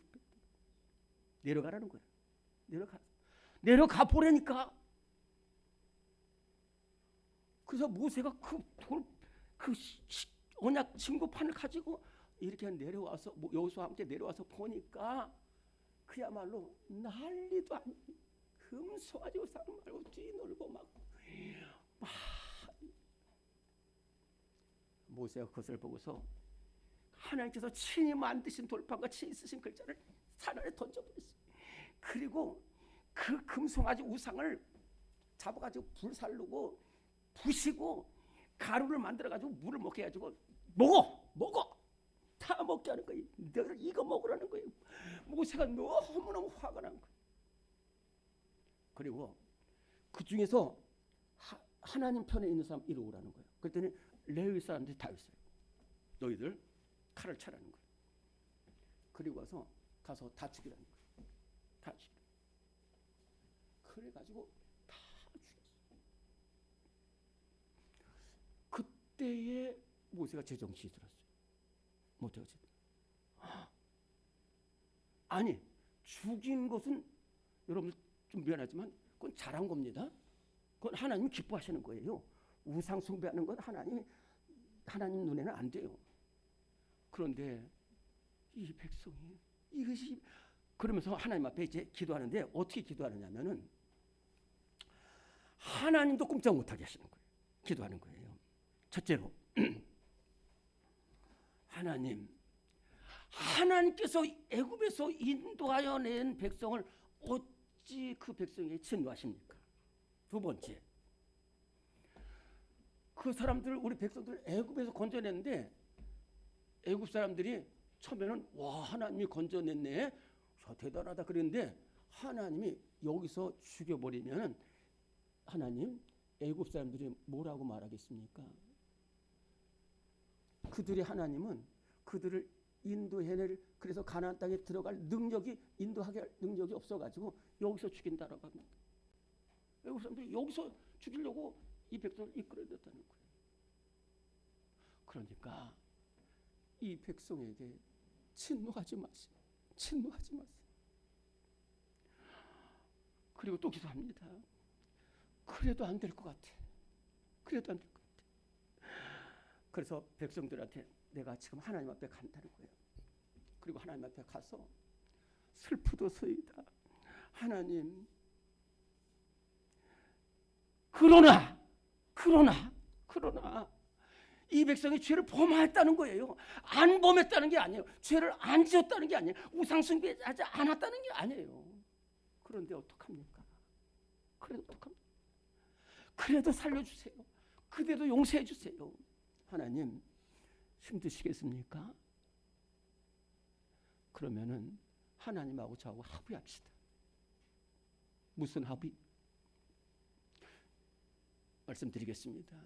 내려가라는 거야. 내려가 보라니까. 그래서 모세가 그 언약 증거판을 가지고 이렇게 내려와서 여호수아와 함께 내려와서 보니까 그야말로 난리도 아니고 금송아지 우상 말고 뛰놀고 막 모세가 그것을 보고서 하나님께서 친히 만드신 돌판과 친히 쓰신 글자를 산 아래 던져버렸어요. 그리고 그 금송아지 우상을 잡아가지고 불살르고 부시고 가루를 만들어가지고 물을 먹게 해가지고 먹어 다 먹게 하는 거예요. 너를 이거 먹으라는 거예요. 모세가 너무너무 화가 난 거예요. 그리고 그 중에서 하나님 편에 있는 사람 이리 오라는 거예요. 그랬더니 레위 사람들이 다 있어요. 너희들 칼을 차라는 거예요. 그리고 가서 다 죽이라는 거예요. 다 죽여. 그래가지고 다 죽였어요. 그때에 모세가 제정신이 들었어요. 모세가 아니 죽인 것은 여러분들 좀 미안하지만 그건 잘한 겁니다. 그건 하나님 기뻐하시는 거예요. 우상 숭배하는 건 하나님 눈에는 안 돼요. 그런데 이 백성이 이것이 그러면서 하나님 앞에 이제 기도하는데 어떻게 기도하느냐면은 하나님도 꼼짝 못하게 하시는 거예요. 기도하는 거예요. 첫째로 하나님께서 애굽에서 인도하여 낸 백성을 어찌 그 백성에게 진노하십니까? 두 번째, 그 사람들 우리 백성들 애굽에서 건져냈는데 애굽 사람들이 처음에는 와 하나님이 건져냈네, 대단하다 그랬는데 하나님이 여기서 죽여버리면 하나님 애굽 사람들이 뭐라고 말하겠습니까? 그들의 하나님은 그들을 인도해낼 그래서 가나안 땅에 들어갈 능력이 인도하게 할 능력이 없어가지고 여기서 죽인다라고 합니다. 애굽 사람들이 여기서 죽이려고 이 백성을 이끌어냈다는 거예요. 그러니까 이 백성에게 진노하지 마세요. 진노하지 마세요. 그리고 또 기도합니다. 그래도 안 될 것 같아. 그래도 안 될 것 같아. 그래서 백성들한테 내가 지금 하나님 앞에 간다는 거예요. 그리고 하나님 앞에 가서 슬프도소이다. 하나님, 그러나 이 백성이 죄를 범했다는 거예요. 안 범했다는 게 아니에요. 죄를 안 지었다는 게 아니에요. 우상 숭배하지 않았다는 게 아니에요. 그런데 어떡합니까? 그래도 살려주세요. 그래도 용서해 주세요. 하나님, 힘드시겠습니까? 그러면은 하나님하고 저하고 합의합시다. 무슨 합의? 말씀드리겠습니다.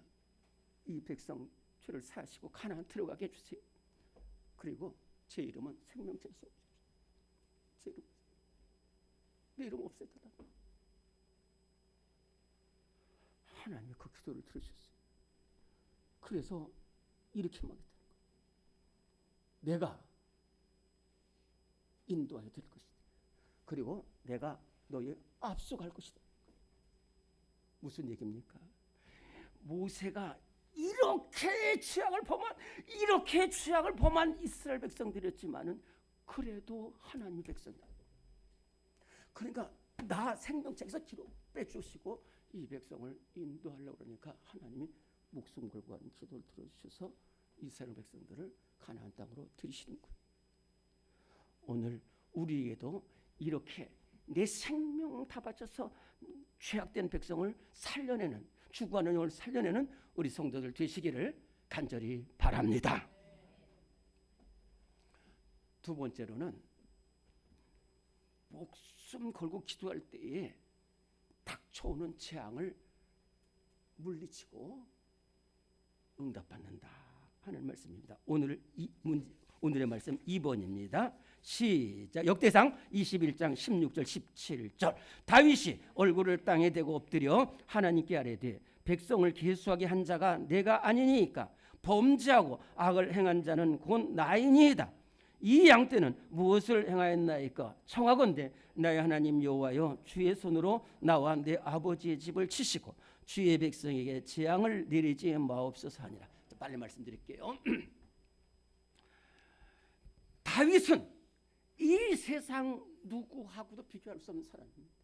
이 백성 죄를 사하시고 가나안 들어가게 해주세요. 그리고 제 이름은 생명책에서 없애주세요. 내 이름 없애달라. 하나님이 그 기도를 들으셨어요. 그래서 이렇게 말했다는 거예요. 내가 인도하여 드릴 것이다. 그리고 내가 너희 앞서갈 것이다. 무슨 얘기입니까? 모세가 이렇게 죄악을 범한 이스라엘 백성들이었지만은 그래도 하나님 백성이다. 그러니까 나 생명책에서 기록 빼주시고 이 백성을 인도하려고 그러니까 하나님이 목숨 걸고 하는 기도를 들어주셔서 이스라엘 백성들을 가나안 땅으로 들이시는 거예요. 오늘 우리에게도 이렇게 내 생명 다 바쳐서 죄악된 백성을 살려내는, 죽어가는 영을 살려내는 우리 성도들 되시기를 간절히 바랍니다. 두 번째로는 목숨 걸고 기도할 때에 닥쳐오는 재앙을 물리치고 응답받는다 하는 말씀입니다. 오늘의 말씀 2번입니다. 시작. 역대상 21장 16절 17절. 다윗이 얼굴을 땅에 대고 엎드려 하나님께 아뢰되 백성을 계수하게 한 자가 내가 아니니까 범죄하고 악을 행한 자는 곧 나이니이다. 이 양떼는 무엇을 행하였나이까? 청하건대 나의 하나님 여호와여, 주의 손으로 나와 내 아버지의 집을 치시고 주의 백성에게 재앙을 내리지 마옵소서 하니라. 빨리 말씀드릴게요. 다윗은 이 세상 누구하고도 비교할 수 없는 사람입니다.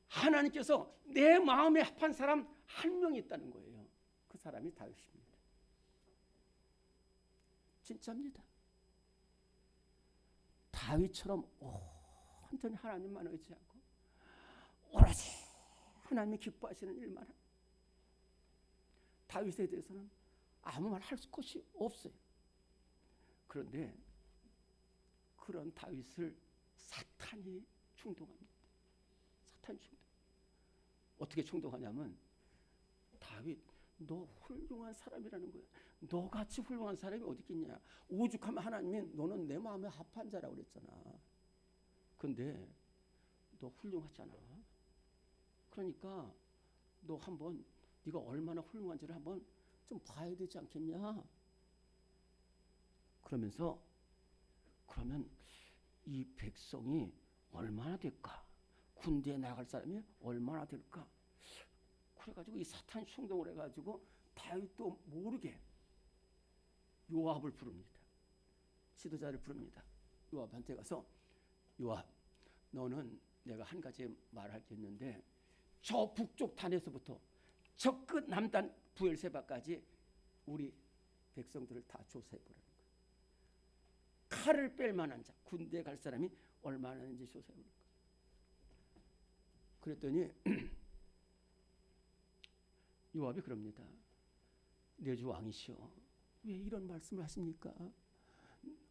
하나님께서 내 마음에 합한 사람 한 명 있다는 거예요. 그 사람이 다윗입니다. 진짜입니다. 다윗처럼 온전히 하나님만 의지하고 오로지 하나님이 기뻐하시는 일만 합니다. 다윗에 대해서는 아무 말 할 것이 없어요. 그런데 그런 다윗을 사탄이 충동합니다. 사탄이 충동. 어떻게 충동하냐면, 다윗, 너 훌륭한 사람이라는 거야. 너같이 훌륭한 사람이 어디 있겠냐. 오죽하면 하나님이 너는 내 마음에 합한 자라고 그랬잖아. 근데 너 훌륭하잖아. 그러니까 너 한번 네가 얼마나 훌륭한지를 한번 좀 봐야 되지 않겠냐. 그러면서 그러면 이 백성이 얼마나 될까? 군대에 나갈 사람이 얼마나 될까? 그래가지고 이 사탄 충동을 해가지고 다윗도 모르게 요압을 부릅니다. 지도자를 부릅니다. 요압한테 가서, 요압, 너는 내가 한 가지 말할 게 있는데 저 북쪽 단에서부터 저 끝 남단 부엘세바까지 우리 백성들을 다 조사해보라는 거예요. 칼을 뺄 만한 자, 군대에 갈 사람이 얼마나 있는지 조사해보라는 거예요. 그랬더니 요압이 그럽니다. 내 주 왕이시여, 왜 이런 말씀을 하십니까?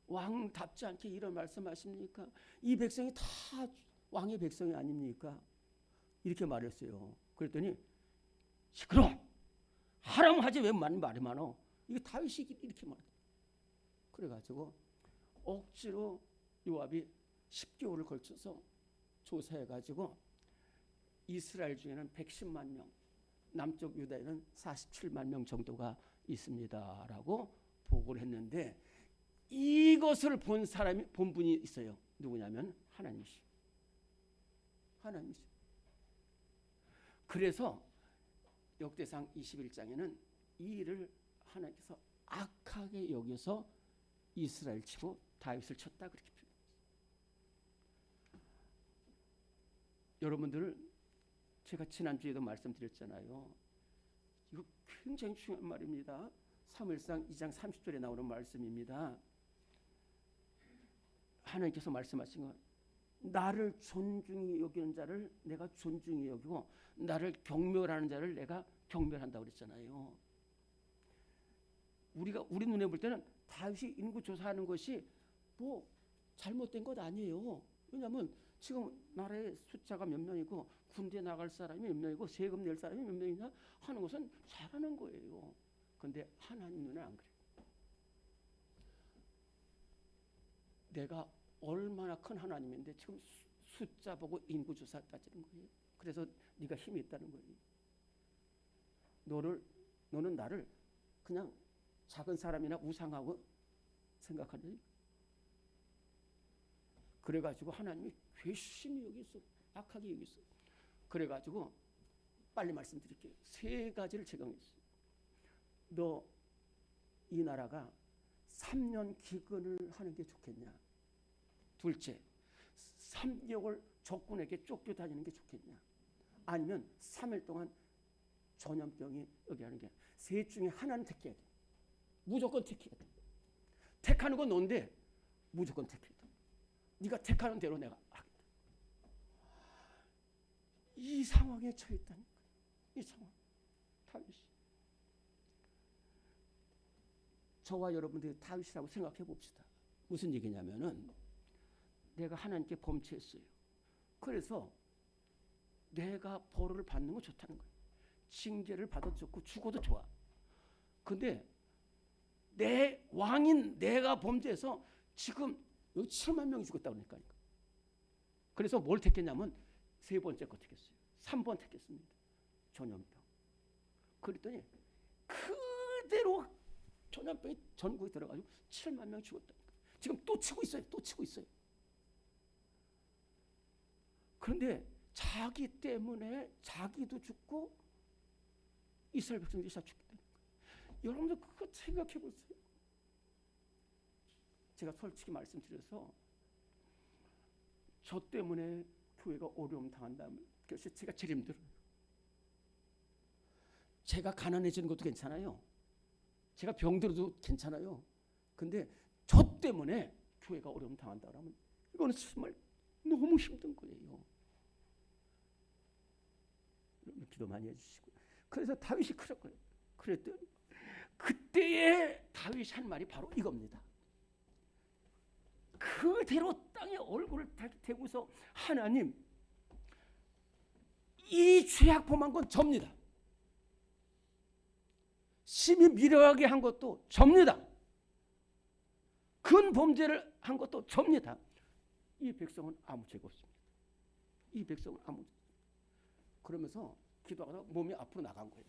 왕답지 않게 이런 말씀하십니까? 이 백성이 다 왕의 백성이 아닙니까? 이렇게 말했어요. 그랬더니 시끄러워, 하라면 하지 왜 말이 많어? 이게 다윗이 이렇게 말해. 그래가지고 억지로 요압이 10개월을 걸쳐서 조사해가지고 이스라엘 중에는 110만 명, 남쪽 유다에는 47만 명 정도가 있습니다라고 보고를 했는데, 이것을 본 사람이, 본 분이 있어요. 누구냐면 하나님이시죠. 하나님이시죠. 그래서 역대상 21장에는 이 일을 하나님께서 악하게 여겨서 이스라엘 치고 다윗을 쳤다, 그렇게 표현합니다. 여러분들, 제가 지난주에도 말씀드렸잖아요. 이거 굉장히 중요한 말입니다. 사무엘상 2장 30절에 나오는 말씀입니다. 하나님께서 말씀하신 건, 나를 존중히 여기는 자를 내가 존중히 여기고 나를 경멸하는 자를 내가 경멸한다고 그랬잖아요. 우리 눈에 볼 때는 다윗이 인구 조사하는 것이 뭐 잘못된 것 아니에요. 왜냐하면 지금 나라의 숫자가 몇 명이고 군대 나갈 사람이 몇 명이고 세금 낼 사람이 몇 명이냐 하는 것은 잘하는 거예요. 그런데 하나님 눈에 안 그래요. 내가 얼마나 큰 하나님인데 지금 숫자 보고 인구 조사 따지는 거예요. 그래서 네가 힘이 있다는 거예요. 너는 나를 그냥 작은 사람이나 우상하고 생각하니? 그래가지고 하나님이 괘씸히 여기서, 악하게 여기서. 그래가지고 빨리 말씀드릴게요. 3가지를 제공했어요. 너 이 나라가 3년 기근을 하는 게 좋겠냐? 둘째, 3개월 적군에게 쫓겨다니는 게 좋겠냐? 아니면 3일 동안 전염병이 여기 하는 게, 셋 중에 하나는 택해야 돼. 무조건 택해야 돼. 택하는 건 너인데 무조건 택해야 돼. 네가 택하는 대로 내가 하겠다. 이 상황에 처했다니까. 이 상황. 다윗이. 저와 여러분들이 다윗이라고 생각해 봅시다. 무슨 얘기냐면은, 내가 하나님께 범죄했어요. 그래서 내가 벌을 받는 거 좋다는 거예요. 징계를 받아도 좋고 죽어도 좋아. 근데 내 왕인 내가 범죄해서 지금 여기 7만 명이 죽었다고 그러니까. 그래서 뭘 택했냐면 3번째 거 택했어요. 3번 택했습니다. 전염병. 그랬더니 전염병이 전국에 들어가지고 7만 명 죽었다. 지금 또 치고 있어요. 또 치고 있어요. 그런데 자기 때문에 자기도 죽고 이스라엘 백성들이 다 죽게 되는 거예요. 여러분들 그거 생각해 보세요. 제가 솔직히 말씀드려서 저 때문에 교회가 어려움 당한다면 그래서 제가 제일 힘들어요. 제가 가난해지는 것도 괜찮아요. 제가 병들어도 괜찮아요. 근데 저 때문에 교회가 어려움 당한다 그러면 이거는 정말 너무 힘든 거예요. 기도 많이 해주시고. 그래서 다윗이 그랬거든요. 그랬더니 그때의 다윗이 한 말이 바로 이겁니다. 그대로 땅에 얼굴을 대고서 하나님, 이 죄악 범한 건 접니다. 심히 미련하게 한 것도 접니다. 큰 범죄를 한 것도 접니다. 이 백성은 아무 죄가 없습니다. 이 백성은 아무 죄. 그러면서 기도하다가 몸이 앞으로 나간 거예요.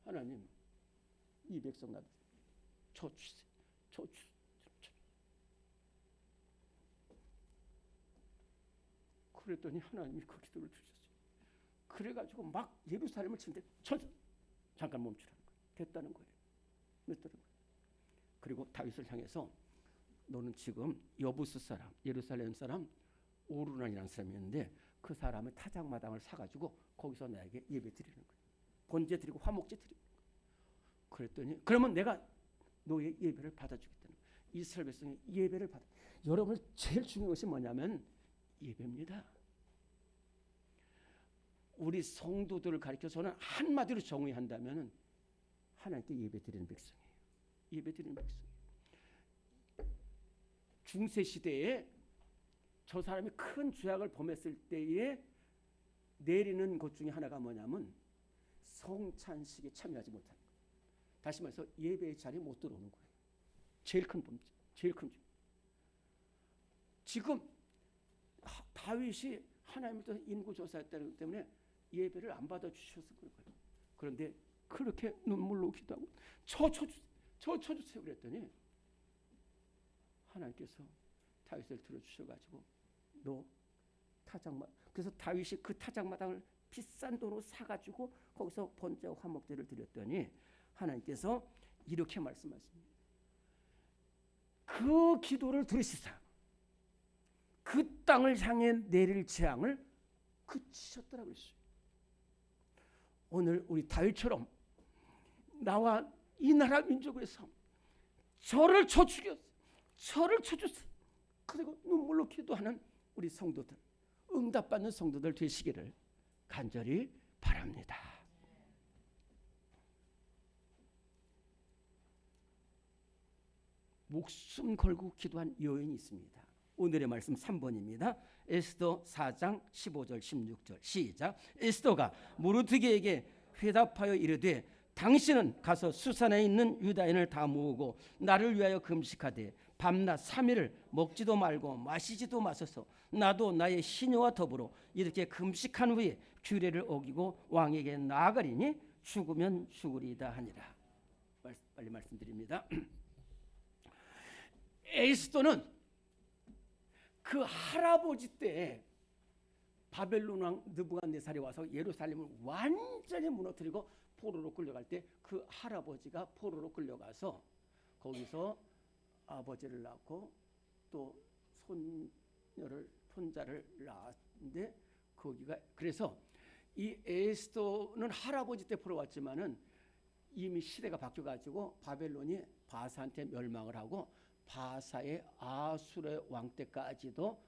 하나님, 이 백성 나 저 주세요. 저 주세요. 그랬더니 하나님이 그 기도를 들으셨어요. 그래가지고 막 예루살렘을 치는데 잠깐 멈추라는 거예요. 됐다는 거예요. 됐다는 거예요. 그리고 다윗을 향해서 너는 지금 여부스 사람, 예루살렘 사람 오르난이라는 사람이었는데 그 사람의 타작마당을 사가지고 거기서 나에게 예배 드리는 거예요. 번제 드리고 화목제 드리는 거예요. 그랬더니 그러면 내가 너의 예배를 받아주겠다는 거예요. 이스라엘 백성이 예배를 받아. 여러분 제일 중요한 것이 뭐냐면 예배입니다. 우리 성도들을 가리켜서는 한마디로 정의한다면 하나님께 예배드리는 백성이에요. 예배드리는 백성이에요. 중세 시대에 저 사람이 큰 죄악을 범했을 때에 내리는 것 중에 하나가 뭐냐면 성찬식에 참여하지 못하는 거예요. 다시 말해서 예배의 자리에 못 들어오는 거예요. 제일 큰 범죄, 제일 큰 죄. 지금 다윗이 하나님부터 인구조사했다기 때문에 예배를 안 받아주셔서 그런 거예요. 그런데 그렇게 눈물로 기도하고 저 쳐주세요 그랬더니 하나님께서 다윗을 들어주셔가지고 너 타작마당, 그래서 다윗이 그 타작마당을 비싼 돈으로 사가지고 거기서 번제와 화목제를 드렸더니 하나님께서 이렇게 말씀하십니다. 그 기도를 들으시사 그 땅을 향해 내릴 재앙을 그치셨더라고요. 오늘 우리 다윗처럼 나와 이 나라 민족을 위해서 저를 쳐 죽였어요. 저를 쳐주세요. 그리고 눈물로 기도하는 우리 성도들, 응답받는 성도들 되시기를 간절히 바랍니다. 목숨 걸고 기도한 여인이 있습니다. 오늘의 말씀 3번입니다. 에스더 4장 15절 16절 시작. 에스더가 모르드게에게 회답하여 이르되 당신은 가서 수산에 있는 유다인을 다 모으고 나를 위하여 금식하되 밤낮 3일을 먹지도 말고 마시지도 마소서. 나도 나의 시녀와 더불어 이렇게 금식한 후에 규례를 어기고 왕에게 나아가리니 죽으면 죽으리이다 하니라. 빨리 말씀드립니다. 에스더는 그 할아버지 때 바벨론 왕 느부갓네살이 와서 예루살렘을 완전히 무너뜨리고 포로로 끌려갈 때 그 할아버지가 포로로 끌려가서 거기서 아버지를 낳고 또 손자를 낳았는데 거기가 그래서 이 에스더는 할아버지 때 포로 왔지만은 이미 시대가 바뀌어가지고 바벨론이 바사한테 멸망을 하고 바사의 아수르 왕 때까지도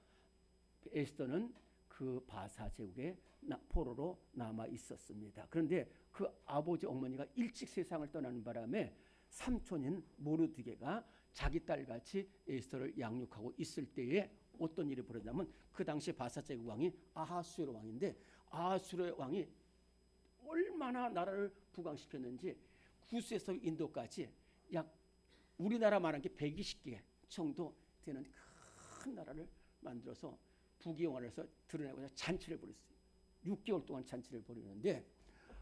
에스더는 그 바사 제국의 포로로 남아 있었습니다. 그런데 그 아버지 어머니가 일찍 세상을 떠나는 바람에 삼촌인 모르드게가 자기 딸같이 에스더를 양육하고 있을 때에 어떤 일이 벌어졌냐면 그 당시 바사 제국 왕이 아하수에르 왕인데 아하수에르 왕이 얼마나 나라를 부강시켰는지 구스에서 인도까지 약 우리나라만한 게 120개 정도 되는 큰 나라를 만들어서 부귀영화를 해서 드러내고자 잔치를 벌였어요. 6개월 동안 잔치를 벌이는데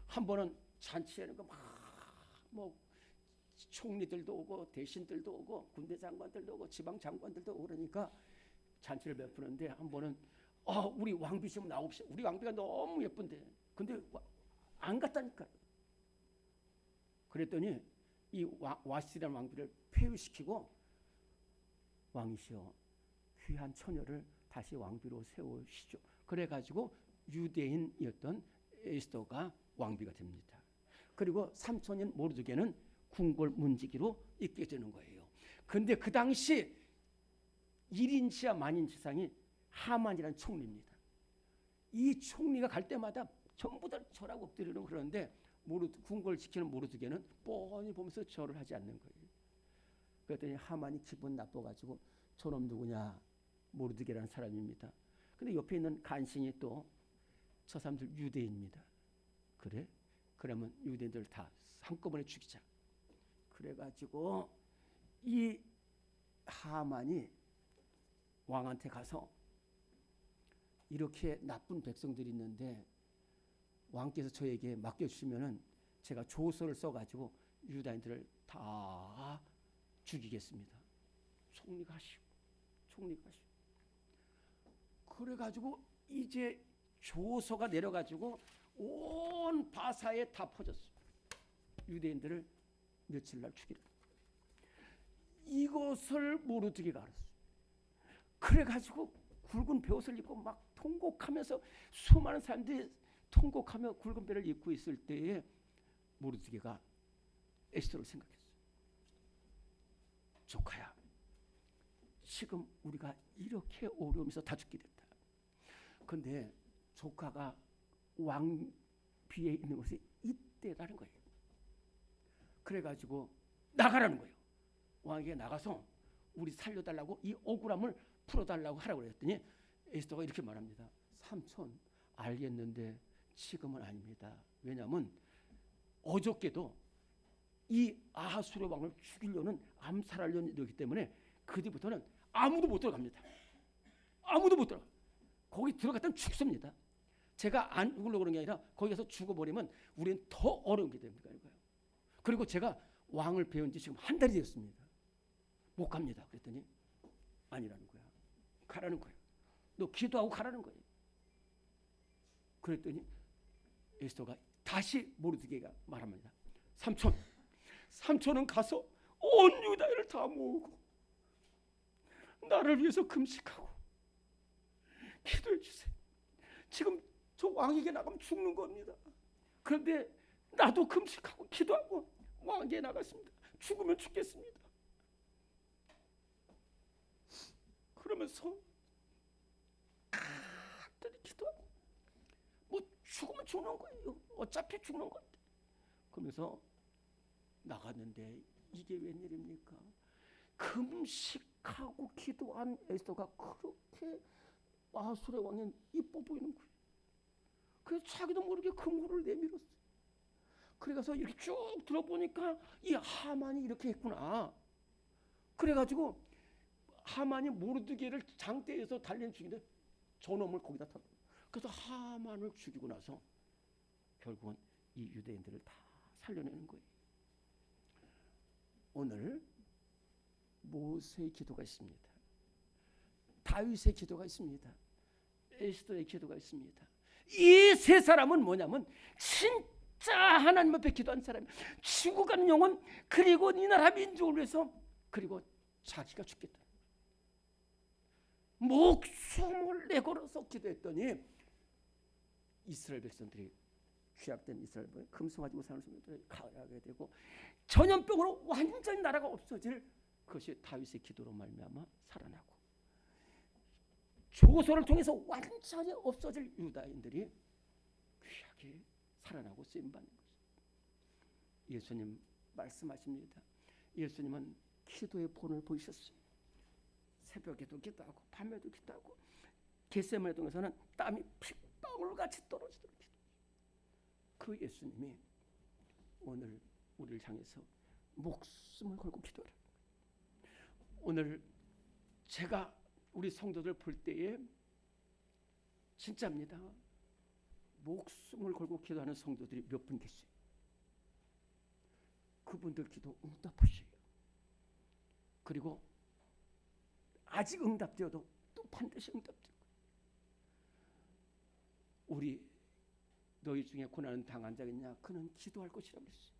한 번은 잔치하는 거 막 뭐 총리들도 오고 대신들도 오고 군대 장관들도 오고 지방 장관들도 오고 그러니까 잔치를 베푸는데 한 번은 우리 왕비 좀 나옵시다. 우리 왕비가 너무 예쁜데 근데 안 갔다니까. 그랬더니 이 와시라는 왕비를 폐위시키고 왕이시여 귀한 처녀를 다시 왕비로 세우시죠. 그래가지고 유대인이었던 에스더가 왕비가 됩니다. 그리고 삼촌인 모르드게는 궁궐 문지기로 있게 되는 거예요. 근데 그 당시 1인치와 만인치상이 하만이라는 총리입니다. 이 총리가 갈 때마다 전부 다 절하고 엎드리는 그러는데 궁궐 지키는 모르드게는 뻔히 보면서 절을 하지 않는 거예요. 그랬더니 하만이 기분 나빠가지고 저놈 누구냐? 모르드게라는 사람입니다. 근데 옆에 있는 간신이 또 저 사람들 유대인입니다. 그래? 그러면 유대인들 다 한꺼번에 죽이자. 그래가지고 이 하만이 왕한테 가서 이렇게 나쁜 백성들이 있는데 왕께서 저에게 맡겨주시면은 제가 조서를 써가지고 유다인들을 다 죽이겠습니다. 총리가 하시오. 그래가지고 이제 조서가 내려가지고 온 바사에 다 퍼졌어. 유대인들을 며칠날 죽이라. 이것을 모르드게가 알았어. 그래가지고 굵은 베옷을 입고 막 통곡하면서 수많은 사람들이 통곡하며 굵은 베를 입고 있을 때에 모르드게가 에스더를 생각했어. 조카야, 지금 우리가 이렇게 어려우면서 다 죽게 됐다. 근데 조카가 왕비에 있는 것이 이때라는 거예요. 그래가지고 나가라는 거예요. 왕에게 나가서 우리 살려달라고 이 억울함을 풀어달라고 하라고 그랬더니 에스더가 이렇게 말합니다. 삼촌 알겠는데 지금은 아닙니다. 왜냐하면 어저께도 이 아하수르 왕을 죽이려는 암살하려는 이러기 때문에 그 뒤부터는 아무도 못 들어갑니다. 아무도 못 들어가. 거기 들어갔다면 죽습니다. 제가 안 죽으려고 그런 게 아니라 거기 가서 죽어버리면 우리는 더 어려운 게 됩니다. 그리고 제가 왕을 배운 지 지금 한 달이 되었습니다. 못 갑니다. 그랬더니 아니라는 거야. 가라는 거야. 너 기도하고 가라는 거예요. 그랬더니 에스더가 다시 모르드게가 말합니다. 삼촌은 가서 온 유다인을 다 모으고 나를 위해서 금식하고 기도해 주세요. 지금 저 왕에게 나가면 죽는 겁니다. 그런데 나도 금식하고 기도하고 왕에게 나갔습니다. 죽으면 죽겠습니다. 그러면서 간단히 기도하고 뭐 죽으면 죽는 거예요. 어차피 죽는 건데. 그러면서 나갔는데 이게 웬일입니까? 금식하고 기도한 에스더가 그렇게 아하수르 왕이 이뻐 보이는 거예요. 그래서 자기도 모르게 금고를 내밀었어요. 그래서 이렇게 쭉 들어보니까 이 하만이 이렇게 했구나. 그래가지고 하만이 모르드게를 장대에서 달린 중인데 저놈을 거기다 타. 그래서 하만을 죽이고 나서 결국은 이 유대인들을 다 살려내는 거예요. 오늘 모세의 기도가 있습니다. 다윗의 기도가 있습니다. 에스더의 기도가 있습니다. 이 세 사람은 뭐냐면 진짜 하나님 앞에 기도한 사람이에요. 죽어가는 영혼 그리고 이 나라 민족을 위해서 그리고 자기가 죽겠다. 목숨을 내걸어서 기도했더니 이스라엘 백성들이 취약된 이스라엘 금송 가지고 사는 사람들이 가하게 되고 전염병으로 완전히 나라가 없어질 그것이 다윗의 기도로 말미암아 살아나고 조소를 통해서 완전히 없어질 유다인들이 귀하게 살아나고 쓰임받는 것입니다. 예수님 말씀하십니다. 예수님은 기도의 본을 보이셨어요. 새벽에도 기도하고 밤에도 기도하고 겟세마네 동에서는 땀이 핏방울같이 떨어지도록 기도했어요. 그 예수님이 오늘 우리를 향해서 목숨을 걸고 기도하라. 오늘 제가 우리 성도들 볼 때에 진짜입니다. 목숨을 걸고 기도하는 성도들이 몇 분 계세요. 그분들 기도 응답하셔요. 그리고 아직 응답되어도 또 반드시 응답될 거예요. 우리 너희 중에 고난을 당한 자가 있냐? 그는 기도할 것이라고 그랬어요.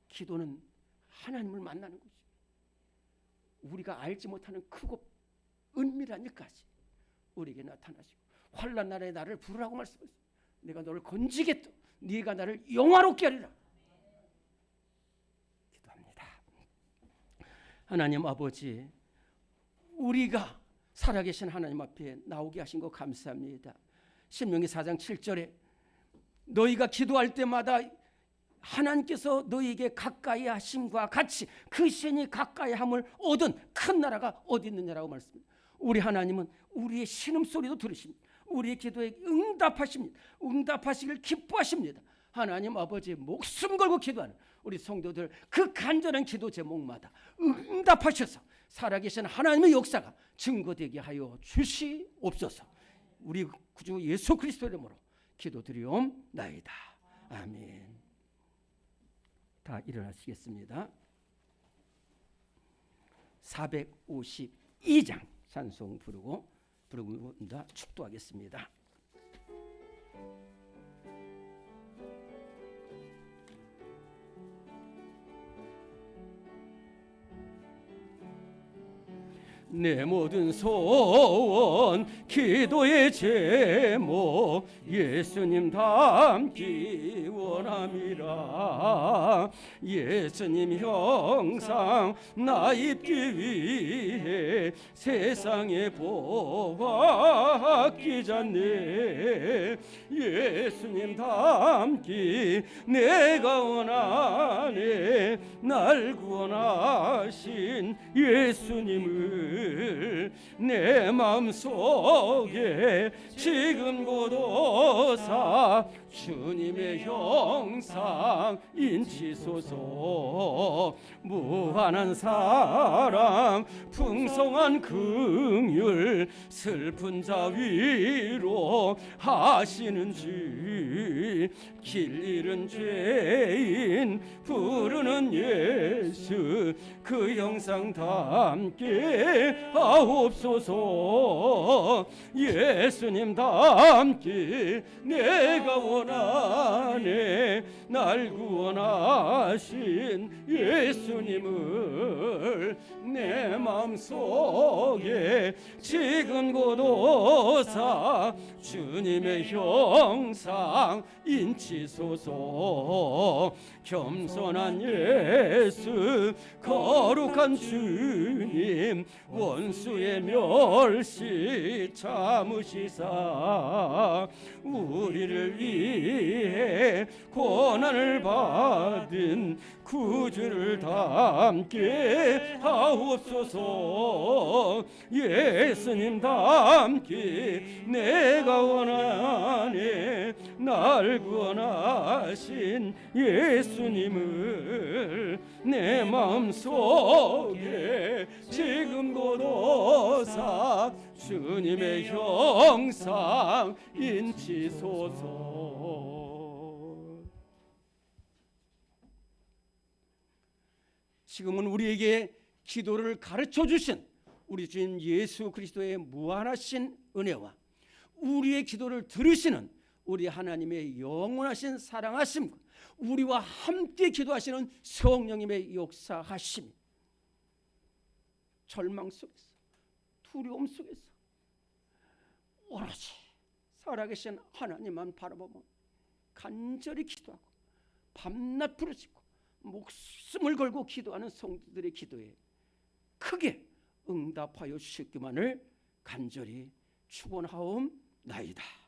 기도는 하나님을 만나는 거죠. 우리가 알지 못하는 크고 은밀한 일까지 우리에게 나타나시고 환난 날에 나를 부르라고 말씀하셨어요. 내가 너를 건지겠다. 네가 나를 영화롭게 하리라. 기도합니다. 하나님 아버지, 우리가 살아계신 하나님 앞에 나오게 하신 거 감사합니다. 신명기 4장 7절에 너희가 기도할 때마다 하나님께서 너희에게 가까이 하심과 같이 그 신이 가까이 함을 얻은 큰 나라가 어디 있느냐라고 말씀합니다. 우리 하나님은 우리의 신음소리도 들으십니다. 우리의 기도에 응답하십니다. 응답하시길 기뻐하십니다. 하나님 아버지, 목숨 걸고 기도하는 우리 성도들 그 간절한 기도 제목마다 응답하셔서 살아계신 하나님의 역사가 증거되게 하여 주시옵소서. 우리 구주 예수 그리스도의 이름으로 기도드리옵나이다. 아멘. 다 일어나시겠습니다. 452장 찬송 부르고다 축도하겠습니다. 내 모든 소원 기도의 제목 예수님 닮기 원함이라. 예수님 형상 나 입기 위해 세상에 보았기 전에 예수님 닮기 내가 원하네. 날 구원하신 예수님을 내 마음속에 지금 고도사 주님의 형상 인치소서. 무한한 사랑 풍성한 긍휼 슬픈 자 위로 하시는지 길 잃은 죄인 부르는 예수 그 형상 담게 하옵소서. 예수님 닮기 내가 원하네. 날 구원하신 예수님을 내 마음속에 지금 고도사 주님의 형상 인치소서. 겸손한 예수 거룩한 주님 원수의 멸시 참으시사 우리를 위해 고난을 받은 구주를 담게 하옵소서. 예수님 담기 내가 원하네. 날 구원하신 예수님을 내 마음속에 지금 고도사 주님의 형상 인치소서. 지금은 우리에게 기도를 가르쳐 주신 우리 주님 예수 그리스도의 무한하신 은혜와 우리의 기도를 들으시는 우리 하나님의 영원하신 사랑하심, 우리와 함께 기도하시는 성령님의 역사하심, 절망 속에서 두려움 속에서 오로지 살아계신 하나님만 바라보며 간절히 기도하고 밤낮 부르짖고 목숨을 걸고 기도하는 성도들의 기도에 크게 응답하여 주시기만을 간절히 축원하옵나이다.